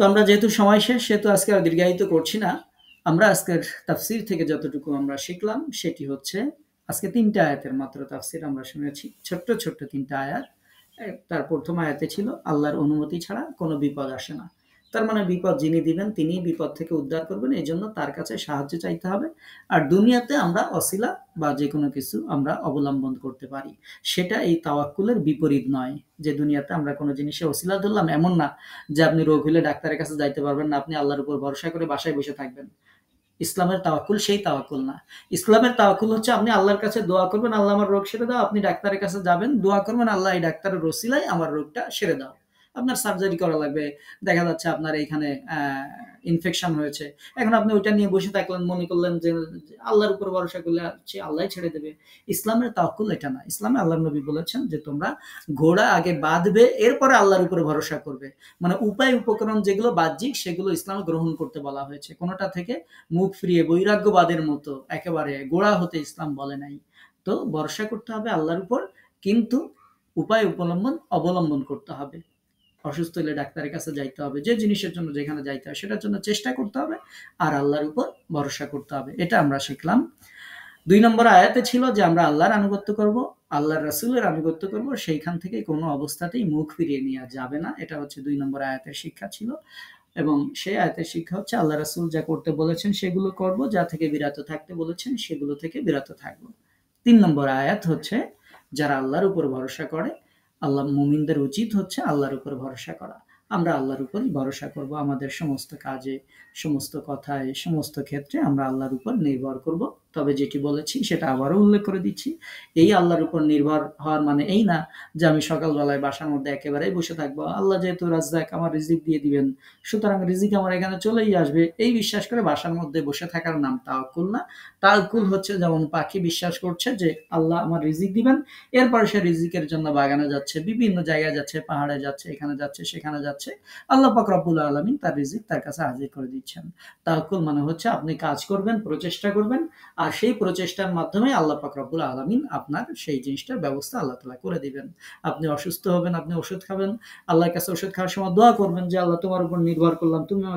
তো আমরা যেহেতু সময় শেষ, সেহেতু আজকে আর দীর্ঘায়িত করছি না। আমরা আজকের তাফসীর থেকে যতটুকু আমরা শিখলাম, সেটি হচ্ছে আজকে ৩টা আয়াতের মাত্র তাফসীর আমরা শুনেছি, ছোট্ট ছোট্ট ৩টা আয়াত। তার প্রথম আয়াতে ছিল আল্লাহর অনুমতি ছাড়া কোনো বিপদ আসে না। তার মানে বিপদ যিনি দিবেন, তিনিই বিপদ থেকে উদ্ধার করবেন, এই জন্য তার কাছে সাহায্য চাইতে হবে। আর দুনিয়াতে আমরা অছিলা বা যে কোনো কিছু আমরা অবলম্বন করতে পারি, সেটা এই তাওয়াক্কুলের বিপরীত নয়। যে দুনিয়াতে আমরা কোনো জিনিসে অছিলা ধরলাম, এমন না যে আপনি রোগ হলে ডাক্তারের কাছে যাইতে পারবেন না, আপনি আল্লাহর উপর ভরসা করে বাসায় বসে থাকবেন। ইসলামের তাওয়াক্কুল সেই তাওয়াক্কুল না। ইসলামের তাওয়াক্কুল হচ্ছে আপনি আল্লাহর কাছে দোয়া করবেন, আল্লাহ আমার রোগ সেরে দাও। আপনি ডাক্তারের কাছে যাবেন, দোয়া করবেন, আল্লাহ এই ডাক্তারের ওসিলায় আমার রোগটা সেরে দাও। আপনার সার্জারি করা লাগবে, দেখা যাচ্ছে আপনার এখানে ইনফেকশন হয়েছে, এখন আপনি ওইটা নিয়ে বসে থাকলেন, মনে করলেন যে আল্লাহর উপর ভরসা করলে সে আল্লাহ ছেড়ে দেবে। ইসলামের তাওয়াক্কুল এটা না। ইসলামে আল্লাহর নবী বলেছেন যে তোমরা ঘোড়া আগে বাঁধবে, এরপরে আল্লাহর উপরে ভরসা করবে। মানে উপায় উপকরণ যেগুলো বাহ্যিক, সেগুলো ইসলামে গ্রহণ করতে বলা হয়েছে। কোনোটা থেকে মুখ ফিরিয়ে বৈরাগ্যবাদের মতো একেবারে গোড়া হতে ইসলাম বলে নাই। তো ভরসা করতে হবে আল্লাহর উপর, কিন্তু উপায় অবলম্বন করতে হবে। অসুস্থ হলে ডাক্তারের কাছে যাইতে হবে, যে জিনিসের জন্য যেখানে যাইতে হয় সেটার জন্য চেষ্টা করতে হবে, আর আল্লাহর উপর ভরসা করতে হবে। এটা আমরা শিখলাম। 2 নম্বর আয়াতে ছিল যে আমরা আল্লাহর আনুগত্য করব, আল্লাহর রাসূলের আনুগত্য করব, সেইখান থেকে কোনো অবস্থাতেই মুখ ফিরিয়ে নেওয়া যাবে না। এটা হচ্ছে 2 নম্বর আয়াতের শিক্ষা ছিল। এবং সেই আয়াতের শিক্ষা হচ্ছে আল্লাহ রাসূল যা করতে বলেছেন সেগুলো করব, যা থেকে বিরত থাকতে বলেছেন সেগুলো থেকে বিরত থাকব। 3 নম্বর আয়াত হচ্ছে যারা আল্লাহর উপর ভরসা করে, আল্লাহ মুমিনদের উচিত হচ্ছে আল্লাহর উপর ভরসা করা। আমরা আল্লাহর উপরই ভরসা করব, আমাদের সমস্ত কাজে, সমস্ত কথায়, সমস্ত ক্ষেত্রে আমরা আল্লাহর উপর নির্ভর করব। তবে যেটি বলেছি সেটা আবারও উল্লেখ করে দিচ্ছি, এই আল্লাহর উপর নির্ভর হওয়ার মানে এই না যে আমি সকালবেলায় বাসার মধ্যে একেবারেই বসে থাকবো, আল্লাহ যেহেতু রাজ্জাক, আমার রিজিক দিয়ে দিবেন, সুতরাং রিজিক আমার এখানে চলেই আসবে, এই বিশ্বাস করে বাসার মধ্যে বসে থাকার নাম তাওয়াক্কুল না। তাওয়াক্কুল হচ্ছে যেমন পাখি বিশ্বাস করছে যে আল্লাহ আমার রিজিক দিবেন, এরপরে সে রিজিকের জন্য বাগানে যাচ্ছে, বিভিন্ন জায়গায় যাচ্ছে, পাহাড়ে যাচ্ছে, এখানে যাচ্ছে, সেখানে যাচ্ছে, আল্লাহ পাক রব্বুল আলামিন তার রিজিক তার কাছে হাজির করে দিচ্ছেন। তাওয়াক্কুল মানে হচ্ছে আপনি কাজ করবেন, প্রচেষ্টা করবেন, আর সেই প্রচেষ্টার মাধ্যমে আল্লাহ পাক রব্বুল আলামিন আপনার সেই জিনিসটার ব্যবস্থা আল্লাহ তাআলা করে দিবেন। আপনি অসুস্থ হবেন, আপনি ওষুধ খাবেন, আল্লাহর কাছে ওষুধ খাওয়ার সময় দোয়া করবেন যে আল্লাহ তোমার উপর নির্ভর করলাম, তুমি